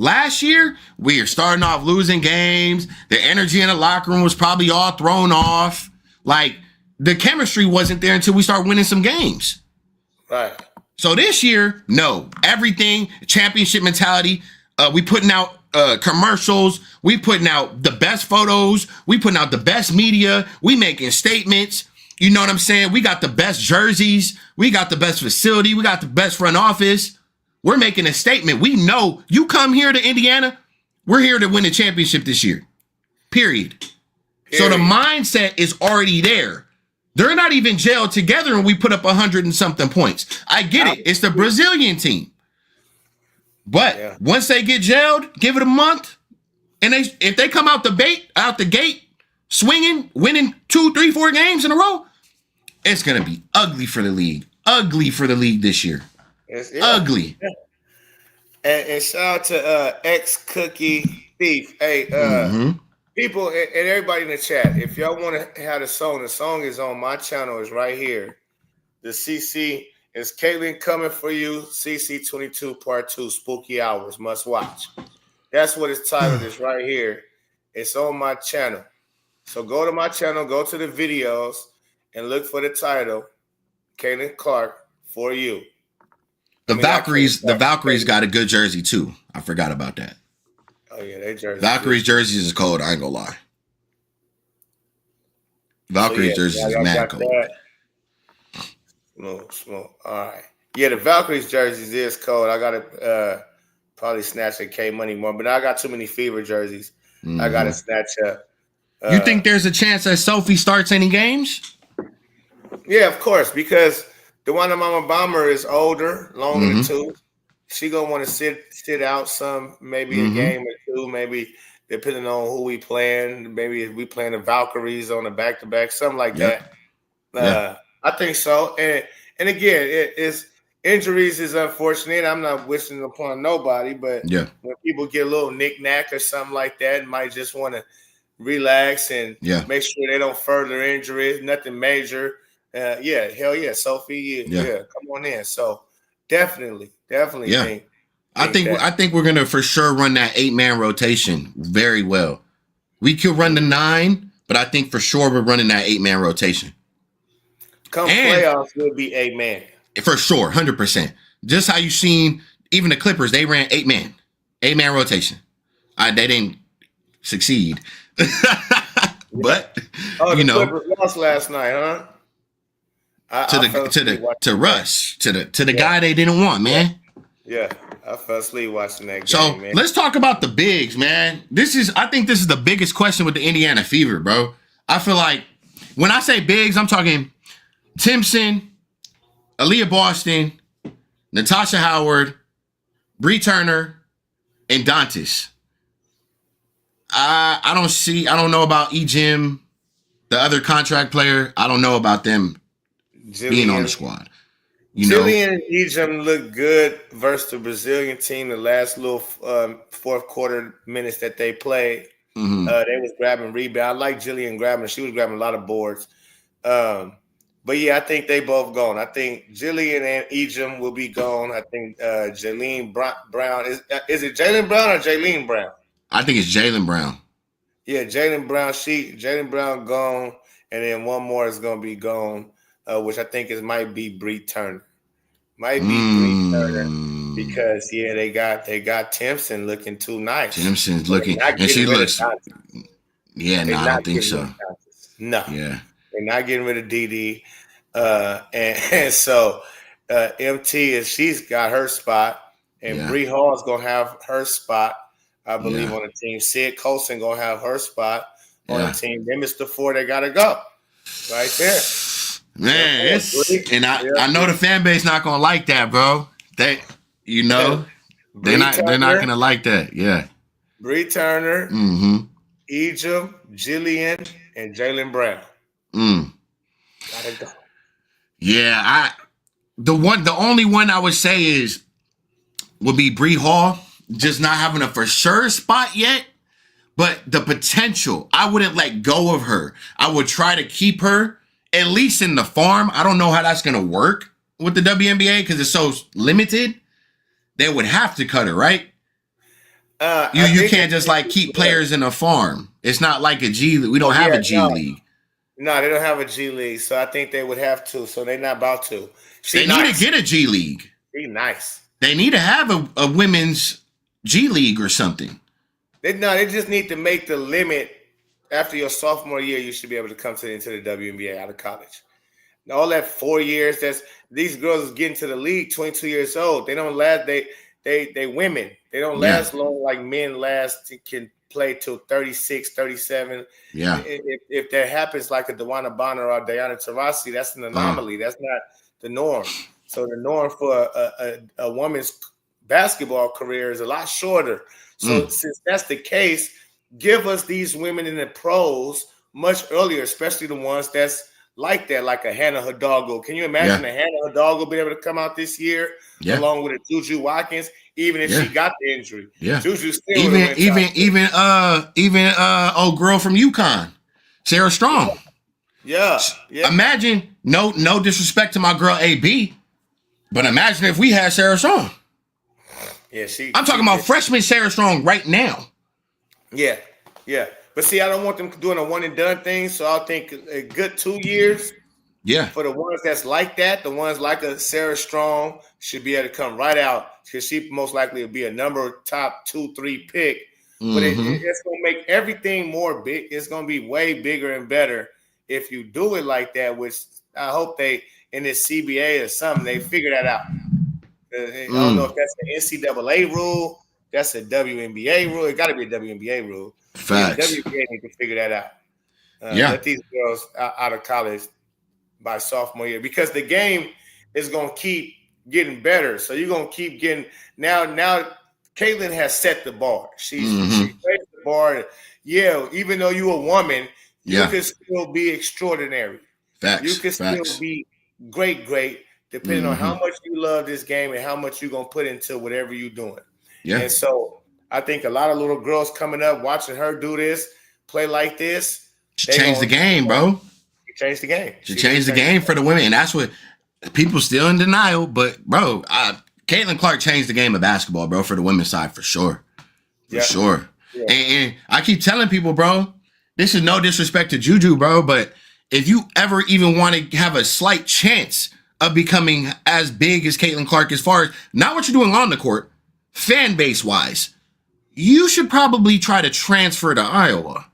Last year, we are starting off losing games. The energy in the locker room was probably all thrown off. Like, the chemistry wasn't there until we start winning some games. Right. So this year, no. Everything, championship mentality. We putting out commercials. We putting out the best photos. We putting out the best media. We making statements. You know what I'm saying? We got the best jerseys. We got the best facility. We got the best front office. We're making a statement. We know you come here to Indiana, we're here to win a championship this year. Period. So the mindset is already there. They're not even gelled together and we put up 100 and something points. I get it. It's the Brazilian team. But once they get gelled, give it a month. And if they come out the gate, swinging, winning 2, 3, 4 games in a row, it's going to be ugly for the league. Ugly for the league this year. Ugly. And shout out to X Cookie Thief. Hey, people and everybody in the chat, if y'all want to have the song is on my channel, is right here. The CC is Caitlyn coming for you. CC 22 Part 2 Spooky Hours Must Watch. That's what it's titled. Is right here. It's on my channel. So go to my channel, go to the videos, and look for the title, Caitlyn Clark for you. The Valkyries got a good jersey too. I forgot about that. Oh yeah, they jerseys. Valkyries jerseys is cold. I ain't gonna lie. Valkyries jerseys is mad cold. Smooth. All right. Yeah, the Valkyries jerseys is cold. I gotta probably snatch a K Money more, but I got too many Fever jerseys. I gotta snatch up. You think there's a chance that Sophie starts any games? Yeah, of course, because the one Mama Bomber is older, longer than two. She gonna want to sit out some, maybe a game or two, maybe depending on who we playing. Maybe if we playing the Valkyries on the back-to-back, something like that. I think so. And again, it's injuries is unfortunate. I'm not wishing upon nobody, but when people get a little knick-knack or something like that, might just want to relax and make sure they don't further injuries, nothing major. Hell yeah, Sophie, come on in. So definitely think I think we're gonna for sure run that 8-man rotation very well. We could run the 9, but I think for sure we're running that 8-man rotation. Playoffs will be 8-man. For sure, 100%. Just how you seen even the Clippers, they ran 8-man rotation. They didn't succeed. But the Clippers lost last night, huh? To Russ, to the guy they didn't want, man. Yeah, I fell asleep watching that game. So man. Let's talk about the bigs, man. I think this is the biggest question with the Indiana Fever, bro. I feel like when I say bigs, I'm talking Timpson, Aaliyah Boston, Natasha Howard, Bree Turner, and Dantas. I don't know about E-Jim, the other contract player. I don't know about them being on the squad. Jillian and E-Jim looked good versus the Brazilian team the last little fourth quarter minutes that they played. They was grabbing rebound. I like Jillian grabbing. She was grabbing a lot of boards. But yeah, I think they both gone. I think Jillian and E-Jim will be gone. I think Jaylene Brown. Is it Jaylen Brown or Jaylene Brown? I think it's Jaylen Brown. Yeah, Jaylen Brown. Jaylen Brown gone. And then one more is going to be gone, which I think might be Bree Turner. Bree Turner because they got Timpson looking too nice. Timpson's looking, and she looks. Yeah, no, I don't think so. No. Yeah. They're not getting rid of DD. And so MT she's got her spot, and Bree Hall's gonna have her spot, I believe, on the team. Sid Colson gonna have her spot on the team. Them is the 4 they gotta go. Right there. Man, I know the fan base not gonna like that, bro. They're not gonna like that. Yeah. Bree Turner, E-Jim, Jillian, and Jaylen Brown. Gotta go. Yeah, the only one I would say would be Bree Hall, just not having a for sure spot yet, but the potential. I wouldn't let go of her. I would try to keep her at least in the farm. I don't know how that's gonna work with the WNBA because it's so limited. They would have to cut her, right? You can't just keep players in a farm. It's not like a G League. We don't have a G League. No, they don't have a G League, so I think they would have to. So they're not about to. They need to get a G League. She's nice. They need to have a women's G League or something. They just need to make the limit. After your sophomore year, you should be able to come into the WNBA out of college. Now, all that 4 years, these girls is getting to the league 22 years old. They don't last. They women. They don't last long like men last. Can play till 36, 37. Yeah. If that happens like a Dewana Bonner or Diana Taurasi, that's an anomaly. That's not the norm. So the norm for a woman's basketball career is a lot shorter. So since that's the case, give us these women in the pros much earlier, especially the ones that's like that, like a Hannah Hidalgo. Can you imagine a Hannah Hidalgo being able to come out this year along with a Juju Watkins? even if she got the injury. Yeah. Juju still even old girl from UConn, Sarah Strong. Yeah. Imagine, no disrespect to my girl AB, but imagine if we had Sarah Strong. Yeah, I'm talking about freshman Sarah Strong right now. Yeah. But see, I don't want them doing a one and done thing, so I'll think a good 2 years. Yeah. For the ones that's like that, the ones like a Sarah Strong should be able to come right out because she most likely will be a number top 2-3 pick. But it's going to make everything more big. It's going to be way bigger and better if you do it like that, which I hope they, in this CBA or something, they figure that out. I don't know if that's an NCAA rule. That's a WNBA rule. It got to be a WNBA rule. Facts. The WNBA need to figure that out. Let these girls out of college by sophomore year, because the game is going to keep getting better. So you're going to keep getting now Caitlyn has set the bar. She raised the bar. Yeah, even though you're a woman, you can still be extraordinary. Facts. You can still be great, depending on how much you love this game and how much you're going to put into whatever you're doing. Yeah. And so I think a lot of little girls coming up, watching her do this, play like this. She changed the game, bro. Changed the game. She changed the game for the women, and that's what people still in denial. But bro, Caitlyn Clark changed the game of basketball, bro, for the women's side for sure, sure. Yeah. And I keep telling people, bro, this is no disrespect to Juju, bro, but if you ever even want to have a slight chance of becoming as big as Caitlyn Clark, as far as not what you're doing on the court, fan base wise, you should probably try to transfer to Iowa.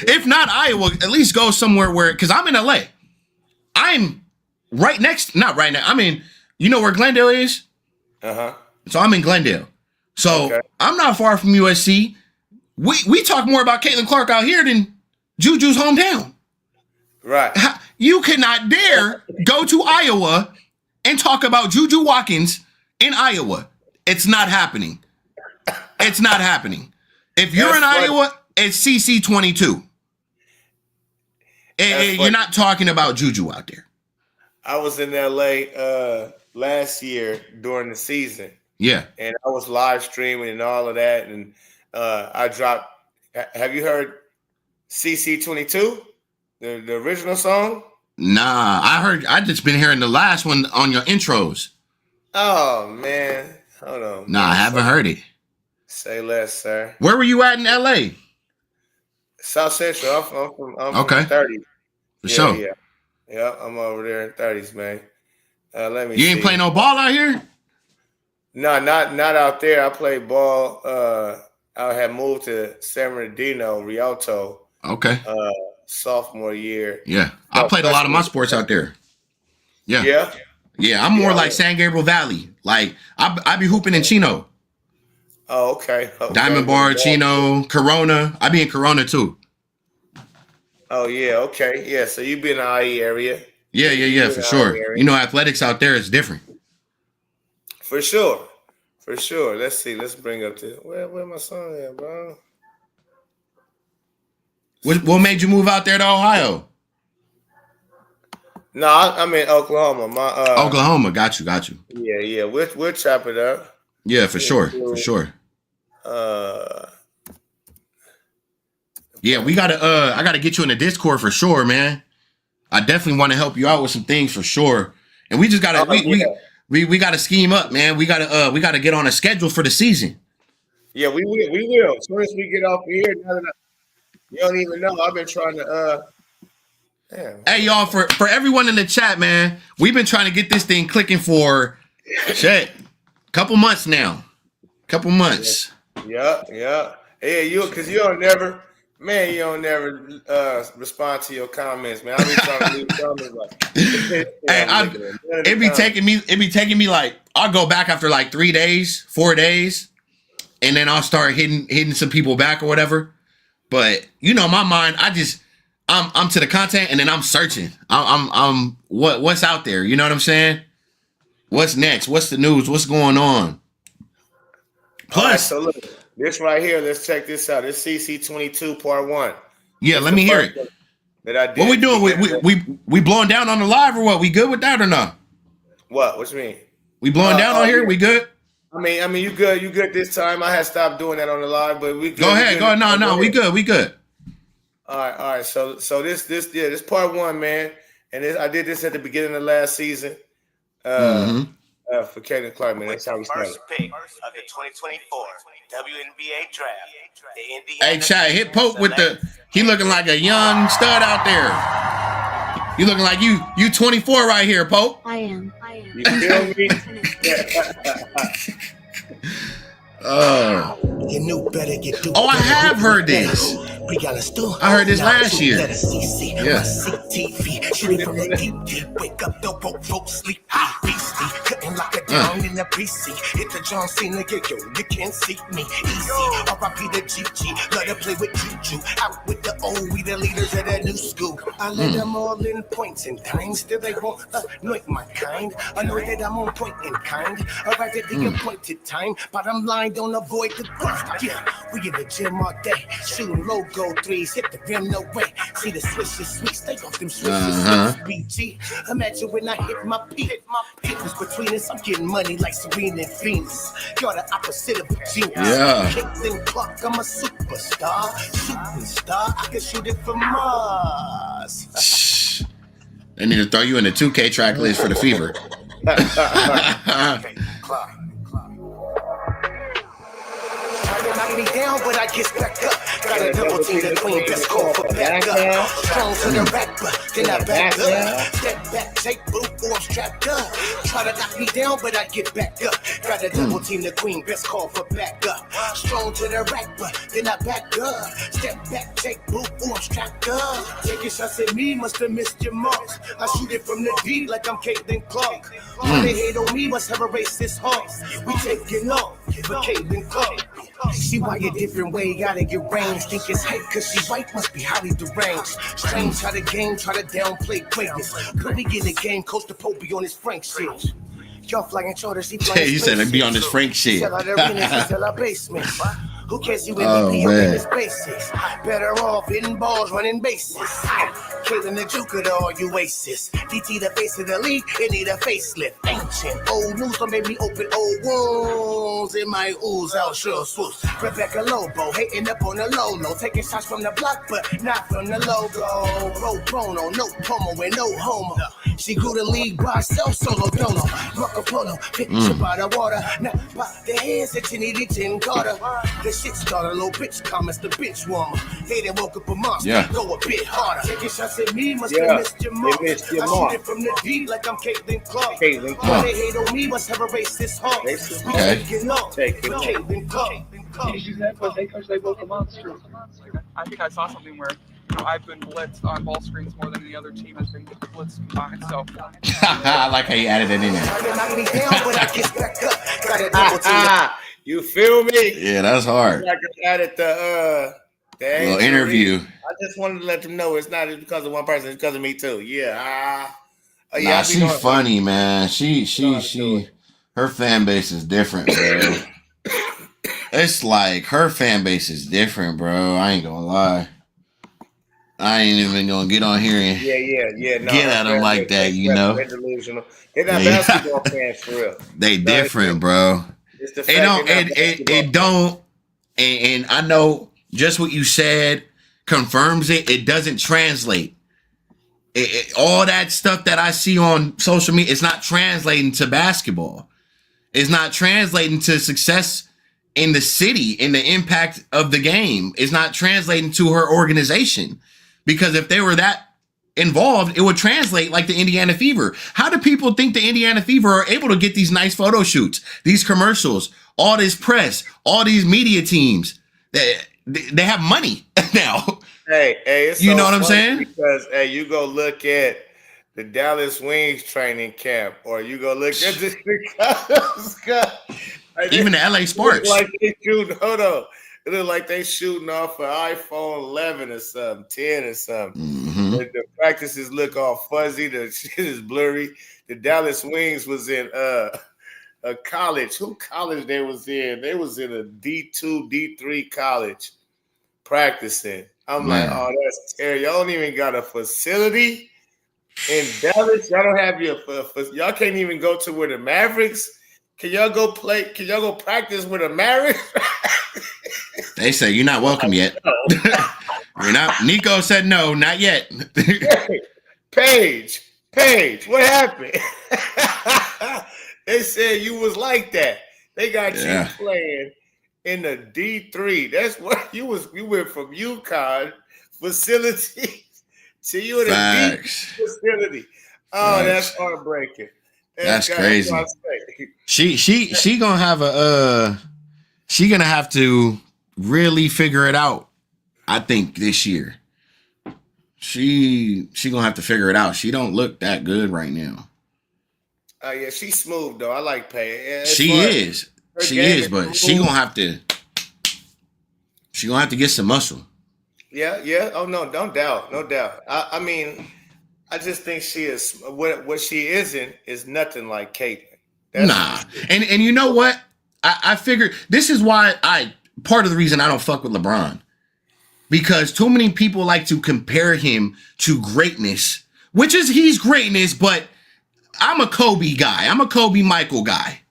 If not Iowa, at least go somewhere where, because I'm in LA. I'm right next, not right now. I mean, you know where Glendale is? So I'm in Glendale. So I'm not far from USC. We talk more about Caitlyn Clark out here than Juju's hometown. Right. You cannot dare go to Iowa and talk about Juju Watkins in Iowa. It's not happening. It's not happening. If you're in Iowa, it's CC22. You're not talking about Juju out there. I was in LA last year during the season. Yeah. And I was live streaming and all of that. And I dropped, have you heard CC22? The original song? Nah, I just been hearing the last one on your intros. Oh, man. Hold on. Nah, I haven't heard it. Say less, sir. Where were you at in LA? South Central. I'm from 30s. For sure. Yeah, I'm over there in 30s, man. Let me You ain't playing no ball out here? No, not out there. I played ball. I had moved to San Bernardino, Rialto. Okay. Sophomore year. Yeah. I played a lot of my sports out there. Yeah. Yeah, I'm more like San Gabriel Valley. Like, I be hooping in Chino. Oh, okay. Diamond Bar, Chino, Corona. I be in Corona too. Oh, yeah. Okay. Yeah. So you be in the IE area. Yeah, for sure. You know, athletics out there is different. For sure. Let's see. Let's bring up this. Where my son at, bro? What made you move out there to Ohio? No, I'm in Oklahoma. Oklahoma. Got you. Yeah. We'll chop it up. Yeah, for sure. Yeah, we gotta. I gotta get you in the Discord for sure, man. I definitely want to help you out with some things for sure. And we just gotta we gotta scheme up, man. We gotta get on a schedule for the season. Yeah, we will. As soon as we get off here, you don't even know. I've been trying to. Hey, y'all, for everyone in the chat, man, we've been trying to get this thing clicking for couple months now. Yeah. Hey, because you don't never respond to your comments, man. I be trying to leave comments like. It be taking me like, I'll go back after like 3 days, 4 days, and then I'll start hitting some people back or whatever. But you know, my mind, I'm to the content, and then I'm searching. I'm what's out there. You know what I'm saying? What's next? What's the news? What's going on? Plus, right, so look, this right here. Let's check this out. This CC22 Part 1. Yeah, let me hear it. That I did. What we doing? We blowing down on the live or what? We good with that or not? What? What you mean? We blowing down on here? We good? I mean, you good? You good this time? I had stopped doing that on the live, but we good. Go ahead. Go ahead. No, we good. We good. All right. So this part one, man, and I did this at the beginning of last season. For Caitlyn Clark, man. That's how we started. First pick of the 2024 WNBA draft. The Indiana Hey, Chad, hit Pope with he looking like a young stud out there. You looking like you 24 right here, Pope. I am. You feel me? You knew better, you do I have heard this. I heard this last year. Yeah. Shooting from the deep, wake up, the broke folks sleep. Beastie, couldn't lock it down in the precinct. Hit the John Cena, you can't see me. Easy, R.I.P. the GG, let her play with Juju. Out with the old, we the leaders of the new school. I let them all in points and times, still they won't anoint my kind. I know that I'm on point in kind. Arrived at the appointed time, bottom line, don't avoid the bust. Yeah, we in the gym all day, shooting logo threes, hit the rim, no way. See the swishes, sweet, stay off them swishes. BG, imagine when I hit my peak. Difference between us, I'm getting money like Serena and Venus. You're the opposite of a genius. Yeah. Caitlyn Clark, I'm a superstar. I can shoot it from Mars. They need to throw you in the 2K track list for the Fever. Caitlyn Clark. Knock me down, but I get back up. Got a double team, the queen, best call for back up. Strong to the rack, but then I back up. Step back, take boot, or I'm strapped up. Try to knock me down, but I get back up. Got a double team, the queen, best call for back up. Strong to the rack, but then I back up. Step back, take boot, or I'm strapped up. Taking shots at me, must have missed your marks. I shoot it from the deep like I'm Caitlyn Clark. They hate on me, must have a racist heart. We taking off for Caitlyn Clark. See why a different way, gotta get range. Think it's hate cause she white, must be highly deranged. Strange how the game try to downplay greatness. Could we get in the game, Coach the Pope be on his Frank shit. Y'all flying charters, he flying You said it'd be on this Frank shit. Sell out arenas, sell our basement. Who cares you MVP on his basis? Better off hitting balls, running bases. Caitlyn the Juke of all you aces. DT the face of the league, it need a facelift. Ancient old news don't make me open old wounds. In my ooze, I'll sure swoosh. Rebecca Lobo, hating up on the low. Taking shots from the block, but not from the logo. Pro bono, no promo, and no homo. She grew the league by herself, solo dono. Marco Polo, picture by the water. Not by the hands that you need it in Carter. The shit starter, little bitch comments, the bitch warmer. Hey, they woke up a monster, go a bit harder. Taking shots at me, must have missed your mark. I shoot it from the deep like I'm Caitlyn Clark. They hate on me, must have a racist heart. We taking off for Caitlyn Clark. They both a monster. I think I saw something where I've been blitzed on ball screens more than any other team has been blitzed combined. So I like how you added it in there. You feel me? Yeah, that's hard. Like I added the little interview. I just wanted to let them know it's not because of one person, it's because of me too. Yeah. Nah, she's funny, man. She her fan base is different, bro. It's like her fan base is different, bro. I ain't gonna lie. I ain't even gonna get on here and get at them like that, you know. They're delusional. They're not basketball fans for real. They different, bro. It don't, and I know just what you said confirms it. It doesn't translate. All that stuff that I see on social media, it's not translating to basketball. It's not translating to success in the city, in the impact of the game. It's not translating to her organization. Because if they were that involved, it would translate like the Indiana Fever. How do people think the Indiana Fever are able to get these nice photo shoots, these commercials, all this press, all these media teams? They have money now. Hey, it's you know what I'm saying? Because you go look at the Dallas Wings training camp, or you go look at the Chicago. Even the LA Sparks. Like they shooting, hold on. It look like they shooting off an iPhone 11 or something, 10 or something. Mm-hmm. The practices look all fuzzy. The shit is blurry. The Dallas Wings was in a college. Who college they was in? They was in a D2, D3 college practicing. I'm like, oh, that's terrible. Y'all don't even got a facility In Dallas, y'all don't have y'all can't even go to where the Mavericks. Can y'all go play? Can y'all go practice with the Mavericks? They say you're not welcome yet. You're not. Nico said no, not yet. Paige, what happened? They said you was like that. They got you playing in the D3. That's what you was. You went from UConn facility to you in a D facility. Oh, that's heartbreaking. That's crazy. She gonna have she gonna have to really figure it out. I think this year. She gonna have to figure it out. She don't look that good right now. Yeah, she's smooth though. I like Paige. She is, but she gonna have to get some muscle. Yeah. Oh no, no doubt. I mean, I just think she is what she isn't is nothing like Caitlyn. And you know what? I figured this is why part of the reason I don't fuck with LeBron. Because too many people like to compare him to greatness, which is he's greatness, but I'm a Kobe guy. I'm a Kobe Michael guy.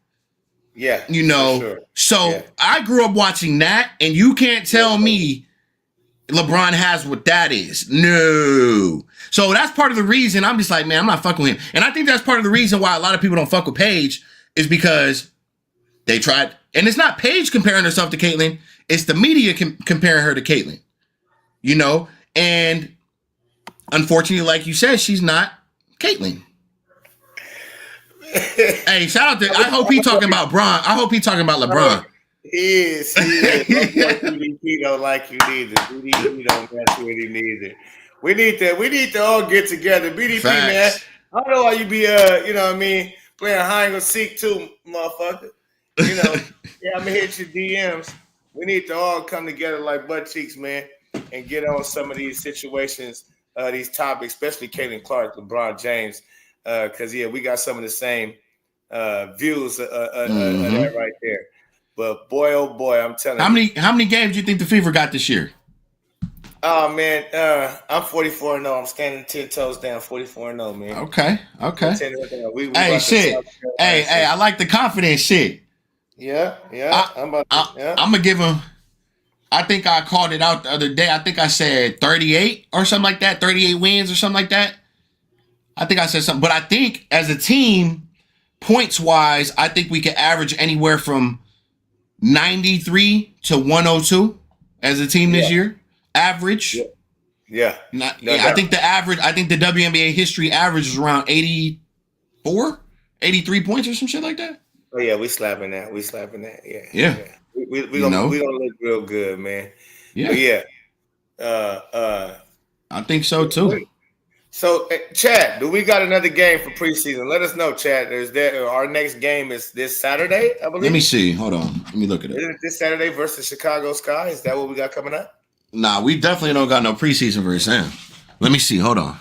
Yeah. You know, sure. So I grew up watching that, and you can't tell me LeBron has what that is. No. So that's part of the reason I'm just like, man, I'm not fucking with him. And I think that's part of the reason why a lot of people don't fuck with Paige is because they tried. And it's not Paige comparing herself to Caitlyn. It's the media comparing her to Caitlyn. You know, and unfortunately, like you said, she's not Caitlyn. Hey, shout out to. I hope he talking about Bron. I hope he talking about LeBron. He is. BDP don't like you neither. BDP don't mess with him neither. We need to all get together. BDP, Facts. man. I don't know why you be you know what I mean, playing hide and seek too, motherfucker. You know, I'm gonna hit your DMs. We need to all come together like butt cheeks, man, and get on some of these situations, these topics, especially Caitlyn Clark, LeBron James, because we got some of the same views of that right there. But boy, oh boy, I'm telling you. How many games do you think the Fever got this year? Oh man, I'm 44-0. I'm standing 10 toes down, 44-0, man. Okay. We Hey, shit. Hey, I like the confidence shit. Yeah. I'm gonna give him. I think I called it out the other day. I think I said 38 or something like that, 38 wins or something like that. I think I said something. But I think as a team, points-wise, I think we could average anywhere from 93 to 102 as a team this year. Average. Yeah. I think the average, the WNBA history average is around 84, 83 points or some shit like that. Oh, yeah, we slapping that. Yeah. We gonna look real good, man. Yeah. I think so too. So, Chad, do we got another game for preseason? Let us know, Chad. Our next game is this Saturday, I believe. Let me see. Hold on. Let me look at it. Is it this Saturday versus Chicago Sky? Is that what we got coming up? Nah, we definitely don't got no preseason versus them. Let me see. Hold on.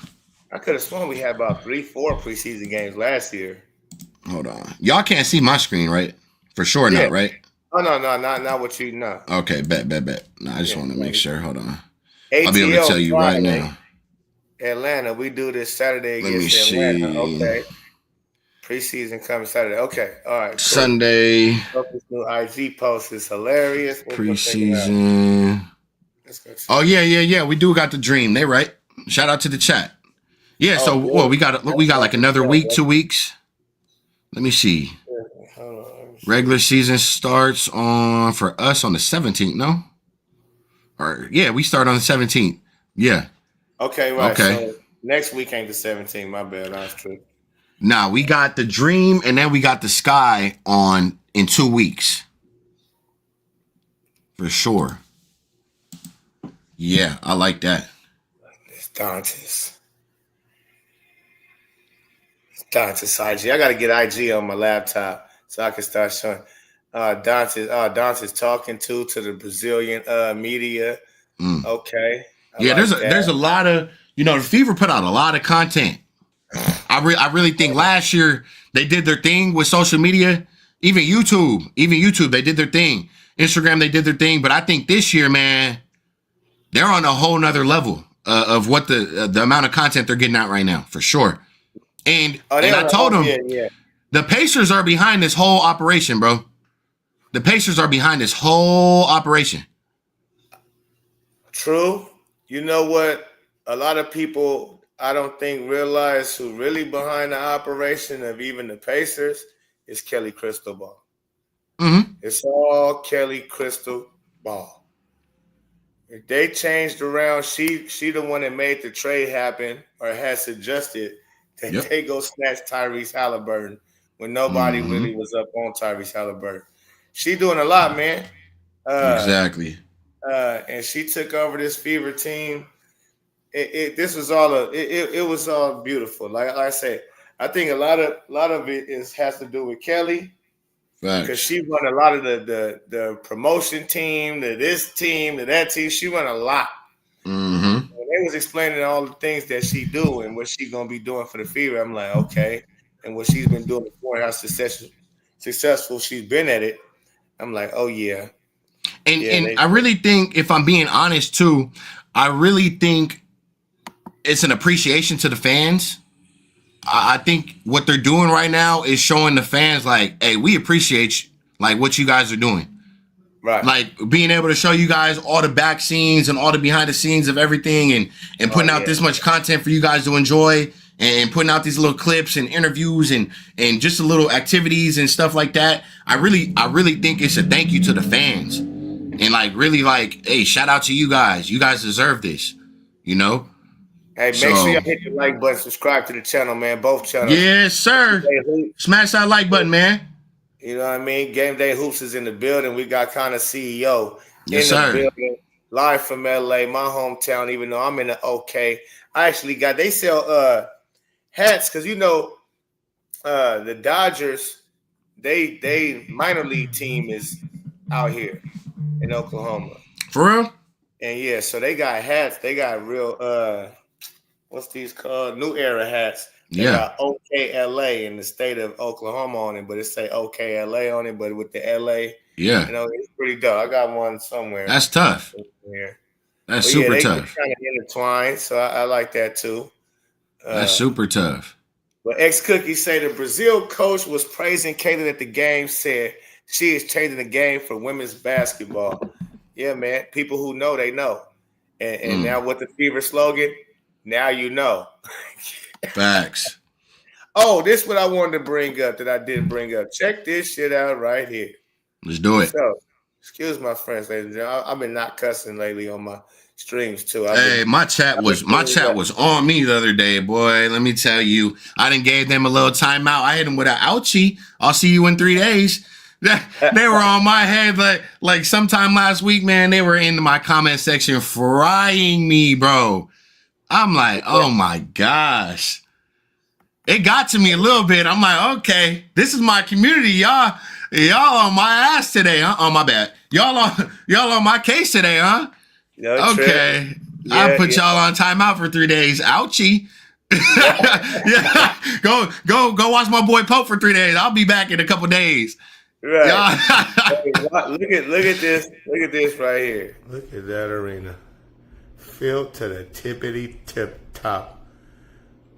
I could have sworn we had about 3-4 preseason games last year. Hold on. Y'all can't see my screen, right? For sure not, right? Oh, no, not what you know. Okay, bet. No, I just want to make sure. Hold on. ATL I'll be able to tell you Friday, right now. Atlanta, we do this Saturday against Atlanta. Okay. Preseason coming Saturday. Okay. All right. Cool. Sunday. This new IG post is hilarious. Preseason. Oh, yeah. We do got the dream. They right. Shout out to the chat. Yeah, we got like another week, 2 weeks. Let me see. Regular season starts for us on the 17th, no? We start on the 17th. Yeah. Okay, right. Okay. So next week ain't the 17th. My bad. That's true. Nah, we got the Dream and then we got the Sky in 2 weeks. For sure. Yeah, I like that. It's Dante's IG. I got to get IG on my laptop so I can start showing. Dante's talking to the Brazilian media. Okay. There's a lot of, the Fever put out a lot of content. I really think last year they did their thing with social media, even YouTube, they did their thing. Instagram, they did their thing. But I think this year, man, they're on a whole nother level. of what the amount of content they're getting out right now, for sure. And I told them, the Pacers are behind this whole operation, bro. The Pacers are behind this whole operation. True. You know what? A lot of people, I don't think, realize who really behind the operation of even the Pacers is Kelly Cristobal. Mm-hmm. It's all Kelly Cristobal. If they changed around, she the one that made the trade happen or has suggested that they go snatch Tyrese Halliburton when nobody really was up on Tyrese Halliburton. She doing a lot, man. Exactly. And she took over this Fever team. This was all it was all beautiful. Like I said, I think a lot of it has to do with Kelly. Because she run a lot of the promotion team, to this team, to that team. She run a lot. Mm-hmm. When they was explaining all the things that she do and what she gonna be doing for the Fever, I'm like, okay. And what she's been doing before and how successful she's been at it, I'm like, oh yeah. And I really think, if I'm being honest too, I really think it's an appreciation to the fans. I think what they're doing right now is showing the fans like, hey, we appreciate like what you guys are doing. Right. Like being able to show you guys all the back scenes and all the behind the scenes of everything and putting out this much content for you guys to enjoy and putting out these little clips and interviews and just the little activities and stuff like that. I really think it's a thank you to the fans. And like really like, hey, shout out to you guys. You guys deserve this, you know? Hey, make sure you hit the like button, subscribe to the channel, man. Both channels. Yes, sir. Smash that like button, man. You know what I mean? Game Day Hoops is in the building. We got Canon CEO in the building. Live from LA, my hometown, even though I'm in the OK. I actually they sell hats because the Dodgers, they minor league team is out here in Oklahoma. For real? And yeah, so they got hats. They got real what's these called? New Era hats. They got OKLA in the state of Oklahoma on it, but it say OKLA on it, but with the LA. Yeah. It's pretty dope. I got one somewhere. That's tough. That's super tough. Kind of intertwined, so I like that too. That's super tough. But ex-Cookie say the Brazil coach was praising Caitlyn at the game, said she is changing the game for women's basketball. Yeah, man. People who know, they know. And now with the Fever slogan, now you know. Facts. Oh, this is what I wanted to bring up that I didn't bring up. Check this shit out right here. Let's do it. So, excuse my friends, ladies and gentlemen. I've been not cussing lately on my streams too. My chat was on me the other day, boy. Let me tell you, I done gave them a little timeout. I hit them with an ouchie. I'll see you in 3 days. They were on my head like sometime last week, man. They were in my comment section frying me, bro. I'm like, oh my gosh. It got to me a little bit. I'm like, okay, this is my community. Y'all on my ass today, huh? Oh, my bad. Y'all on my case today, huh? No, okay. I put y'all on timeout for 3 days. Ouchie. Yeah. Go watch my boy Pope for 3 days. I'll be back in a couple days. Right. Hey, look at this. Look at this right here. Look at that arena. Filled to the tippity tip top.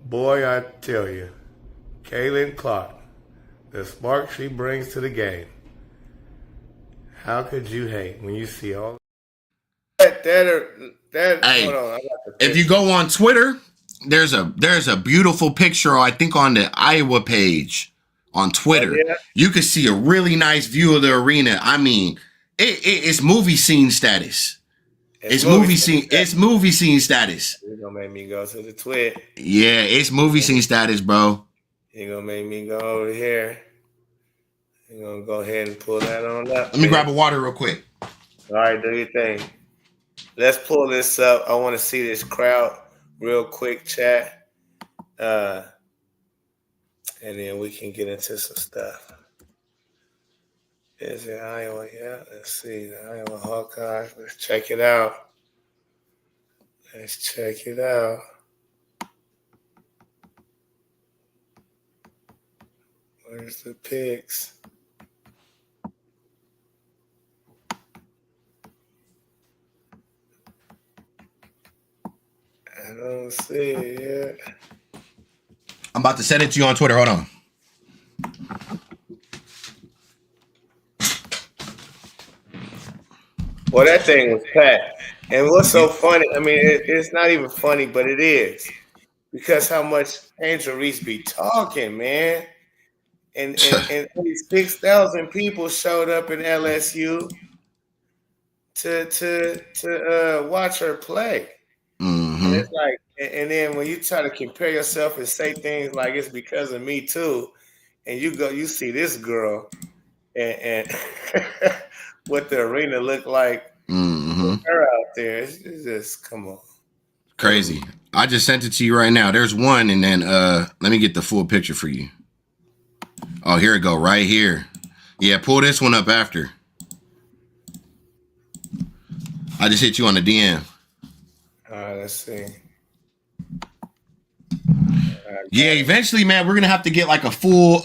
Boy, I tell you, Caitlyn Clark, the spark she brings to the game. How could you hate when you see all that? Hey, hold on, if you go on Twitter, there's a beautiful picture, I think, on the Iowa page on Twitter. Oh, yeah? You can see a really nice view of the arena. I mean, it's movie scene status. It's movie scene status. You're gonna make me go to the twit. Yeah, it's movie scene status, bro. You're gonna make me go over here. You're gonna go ahead and pull that on up. Let me grab a water real quick. All right, do your thing. Let's pull this up. I want to see this crowd real quick, chat. And then we can get into some stuff. Is it Iowa? Yeah, let's see. The Iowa Hawkeyes. Let's check it out. Where's the pics? don't see it yet. I'm about to send it to you on Twitter. Hold on. Well, that thing was packed. And what's so funny, I mean, it's not even funny, but it is. Because how much Angel Reese be talking, man. And only 6,000 people showed up in LSU to watch her play. Mm-hmm. And it's like, and then when you try to compare yourself and say things like it's because of me too, and you see this girl and what the arena looked like with her out there, it's just come on. Crazy. I just sent it to you right now. There's one, and then let me get the full picture for you. Oh, here it go, right here. Yeah, pull this one up after. I just hit you on the DM. All right, let's see. Yeah, eventually, man, we're gonna have to get like a full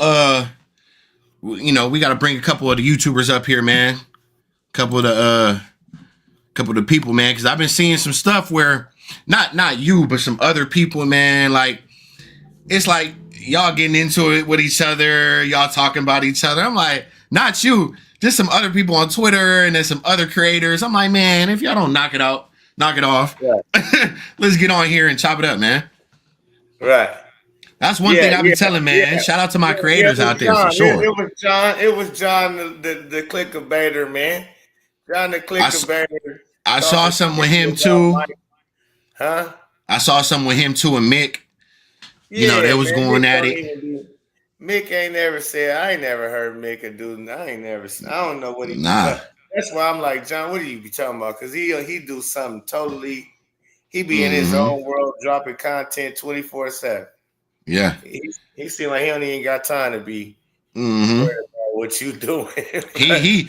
we gotta bring a couple of the YouTubers up here, man. Couple of the people, man, because I've been seeing some stuff where not you, but some other people, man, like it's like y'all getting into it with each other, y'all talking about each other. I'm like, not you, just some other people on Twitter and then some other creators. I'm like, man, if y'all don't knock it off, yeah. Let's get on here and chop it up, man. Right. That's one thing I be telling, man. Yeah. Shout out to my creators out there for sure. It was John the clicker baiter, man. John the clicker baiter. I saw something with him too. Huh? I saw something with him too and Mick. Yeah, they was going at it. Mick ain't never said. I ain't never heard Mick a dude. I don't know what he. Nah. That's why I'm like, John, what do you be talking about? Because he do something totally. He be in his own world, dropping content 24/7. Yeah. He seem like he don't even got time to be worried about what you doing. Hey,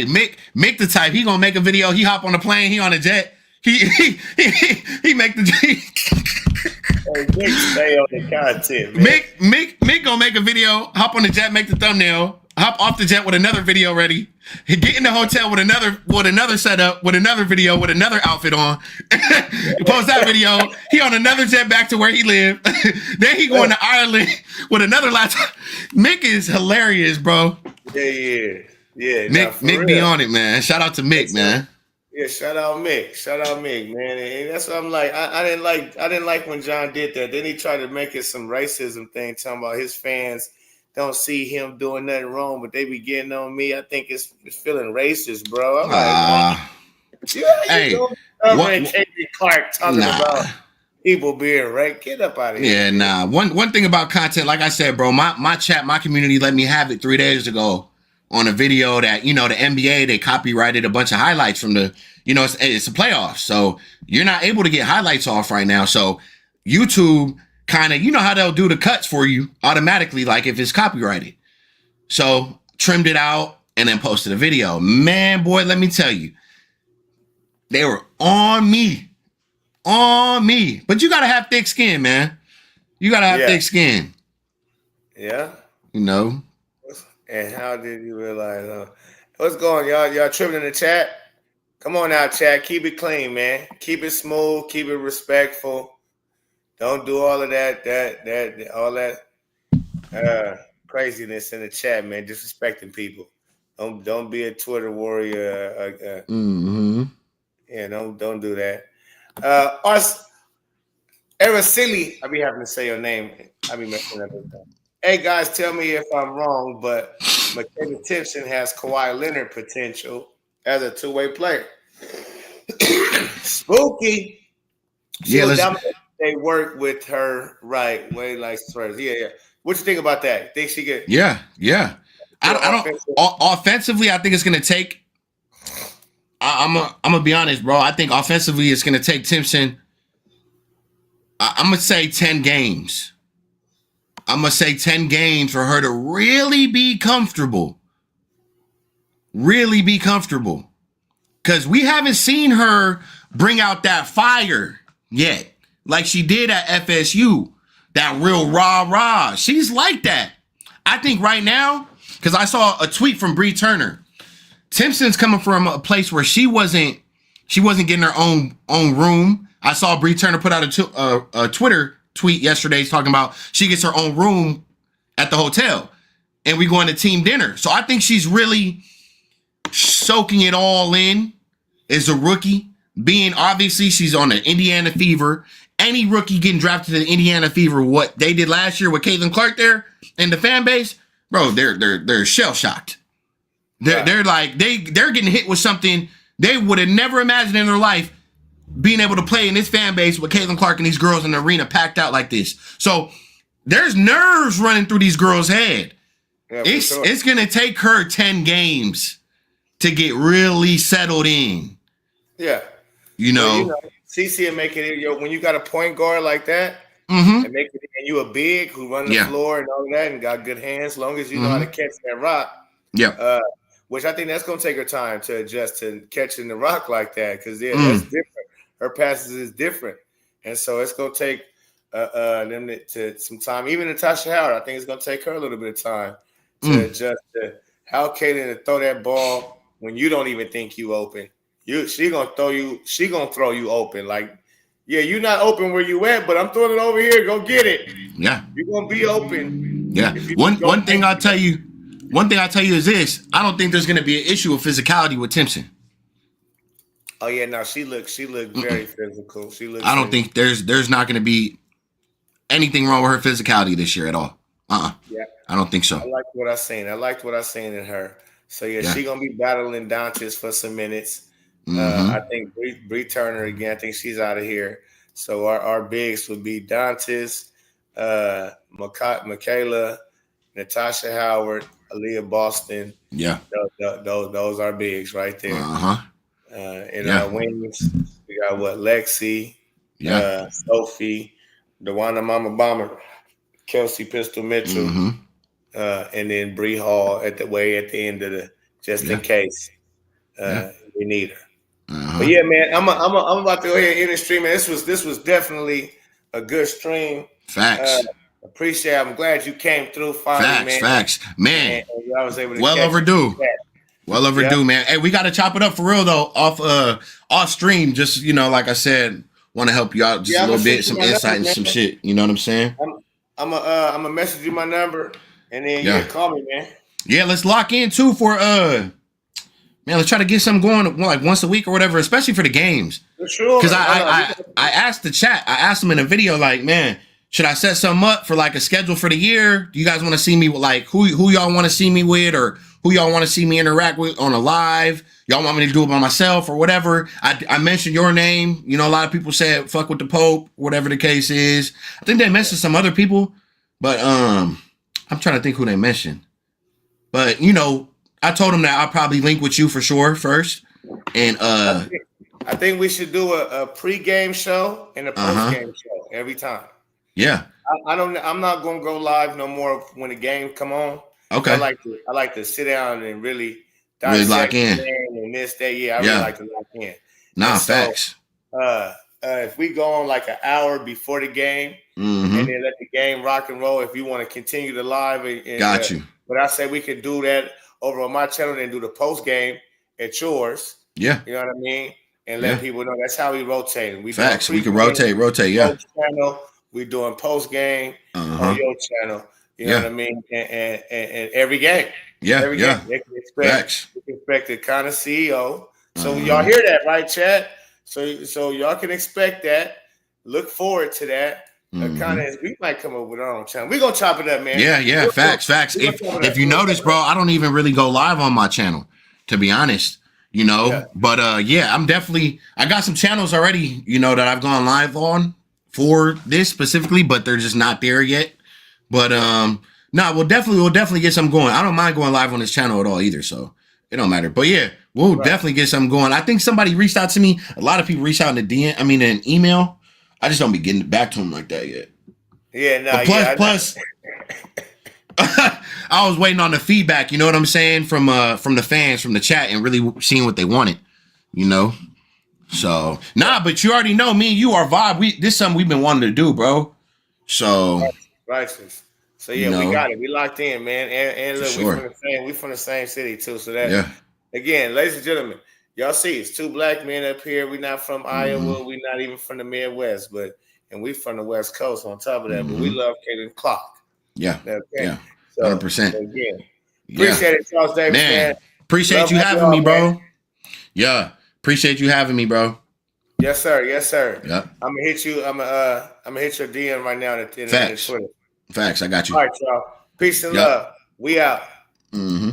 Mick the type. He gonna make a video. He hop on a plane. He on a jet. He make the. Hey, Mick stay on the content, man. Mick gonna make a video. Hop on the jet. Make the thumbnail. Hop off the jet with another video ready. Get in the hotel with another setup, with another video, with another outfit on. Post that video. He on another jet back to where he lived. Then he going to Ireland with another laptop. Mick is hilarious, bro. Yeah. Mick be on it, man. Shout out to Mick, man. Yeah, shout out Mick, man. And that's what I'm like. I didn't like when John did that. Then he tried to make it some racism thing, talking about his fans don't see him doing nothing wrong, but they be getting on me. I think it's feeling racist, bro. I'm like, hey, Caitlyn Clark talking about people being right. Get up out of here. Yeah, nah. One thing about content, like I said, bro, my chat, my community let me have it 3 days ago on a video that, the NBA, they copyrighted a bunch of highlights from the, it's a playoff. So you're not able to get highlights off right now. So YouTube kind of, how they'll do the cuts for you automatically, like if it's copyrighted. So trimmed it out and then posted a video. Man, boy, let me tell you, they were on me. But you got to have thick skin, man. You got to have thick skin. Yeah. And how did you realize? What's going on, y'all tripping in the chat? Come on out, chat. Keep it clean, man. Keep it smooth. Keep it respectful. Don't do all of that craziness in the chat, man. Disrespecting people. Don't be a Twitter warrior. Yeah, don't do that. Araceli, I be having to say your name. I be messing up with that. Hey guys, tell me if I'm wrong, but Michaela Timpson has Kawhi Leonard potential as a two-way player. Spooky. They work with her right way, like first. Yeah. What you think about that? Think she get? Yeah. I don't. Offensively, I think it's gonna take. I'm gonna be honest, bro. I think offensively, it's gonna take Timpson. I'm gonna say 10 games. I'm gonna say 10 games for her to really be comfortable. Really be comfortable, because we haven't seen her bring out that fire yet. Like she did at FSU, that real rah-rah. She's like that. I think right now, because I saw a tweet from Bree Turner. Timpson's coming from a place where she wasn't getting her own room. I saw Bree Turner put out a Twitter tweet yesterday talking about she gets her own room at the hotel and we going to team dinner. So I think she's really soaking it all in as a rookie. Being obviously she's on the Indiana Fever. Any rookie getting drafted to the Indiana Fever, what they did last year with Caitlyn Clark there and the fan base, bro, they're shell shocked. They're like they're getting hit with something they would have never imagined in their life, being able to play in this fan base with Caitlyn Clark and these girls in the arena packed out like this. So there's nerves running through these girls' head. Yeah, it's gonna take her 10 games to get really settled in. Yeah. You know CC and make it when you got a point guard like that, mm-hmm. and make it, and you a big who run the floor and all that and got good hands, as long as you know how to catch that rock. Yeah. Which I think that's gonna take her time to adjust to catching the rock like that, because that's different. Her passes is different, and so it's gonna take them to some time. Even Natasha Howard, I think it's gonna take her a little bit of time to adjust to how Caitlyn to throw that ball when you don't even think you open. She gonna throw you open. Like, yeah, you're not open where you at, but I'm throwing it over here. Go get it. Yeah, you're gonna be open. Yeah. One thing I'll tell you is this: I don't think there's gonna be an issue of physicality with Timpson. Oh yeah, no, she looked very physical. I don't think there's not gonna be anything wrong with her physicality this year at all. Yeah, I don't think so. I liked what I seen in her. So yeah, she gonna be battling Dantes for some minutes. I think Bree Turner again. I think she's out of here. So our bigs would be Dantes, Michaela, Natasha Howard, Aaliyah Boston. Yeah, those are bigs right there. In our wings, we got Lexi, Sophie, Dewana Mama Bomber, Kelsey Pistol Mitchell, and then Bree Hall at the end of the just in case we need her. But yeah, man, I'm about to go ahead and end the stream. Man, this was definitely a good stream. Facts. Appreciate it. I'm glad you came through finally, man. Facts. Man. And I was able to well overdue. Well overdue, man. Hey, we got to chop it up for real though, off stream. Just, like I said, want to help you out just a little bit, some insight and some shit. You know what I'm saying? I'm gonna message you my number and then call me, man. Yeah, let's lock in too for man, let's try to get something going like once a week or whatever, especially for the games. For sure. Because I asked the chat, I asked them in a video, like, man, should I set something up for like a schedule for the year? Do you guys want to see me with like who y'all want to see me with, or who y'all want to see me interact with on a live? Y'all want me to do it by myself or whatever? I mentioned your name. A lot of people said fuck with the Pope, whatever the case is. I think they mentioned some other people, but I'm trying to think who they mentioned. But I told him that I'll probably link with you for sure first. And I think we should do a pre-game show and a post-game show every time. Yeah. I'm not gonna go live no more when the game come on. Okay. I like to sit down and really lock in. And this day, I really like to lock in. Nah, facts. If we go on like an hour before the game and then let the game rock and roll, if you want to continue the live, got you. But I say we could do that over on my channel and do the post game at yours. Yeah. You know what I mean? And let people know that's how we rotate. Facts. We can rotate. Yeah. Channel, we doing post game on your channel. You know what I mean? And every game. Yeah. Every game. They can expect the Canon CEO. So y'all hear that, right, chat? So y'all can expect that. Look forward to that. We might come up with our own channel. We're gonna chop it up, man. Yeah. Facts. If you notice, bro, I don't even really go live on my channel, to be honest. But I'm definitely, I got some channels already, that I've gone live on for this specifically, but they're just not there yet. But we'll definitely get something going. I don't mind going live on this channel at all either, so it don't matter. But yeah, we'll definitely get something going. I think somebody reached out to me. A lot of people reached out in an email. I just don't be getting back to them like that yet. Yeah, no. Plus, I was waiting on the feedback. You know what I'm saying, from the fans, from the chat, and really seeing what they wanted. So but you already know me and you are vibe. This is something we've been wanting to do, bro. So righteous. So yeah, we got it. We locked in, man. And look, we from the same city too. So that again, ladies and gentlemen, y'all see, it's two black men up here. We're not from Iowa. We're not even from the Midwest, and we from the West Coast on top of that. But we love Caitlyn Clark. Yeah. Okay. Yeah. So, 100%. Again, appreciate it, Charles Davis, man. Appreciate Love you having me, bro. man. Yeah. Appreciate you having me, bro. Yes, sir. Yes, sir. Yep. I'm gonna hit you. I'm gonna hit your DM right now in the Facts. Twitter. Facts. I got you. All right, y'all. Peace and love. We out. Mm-hmm.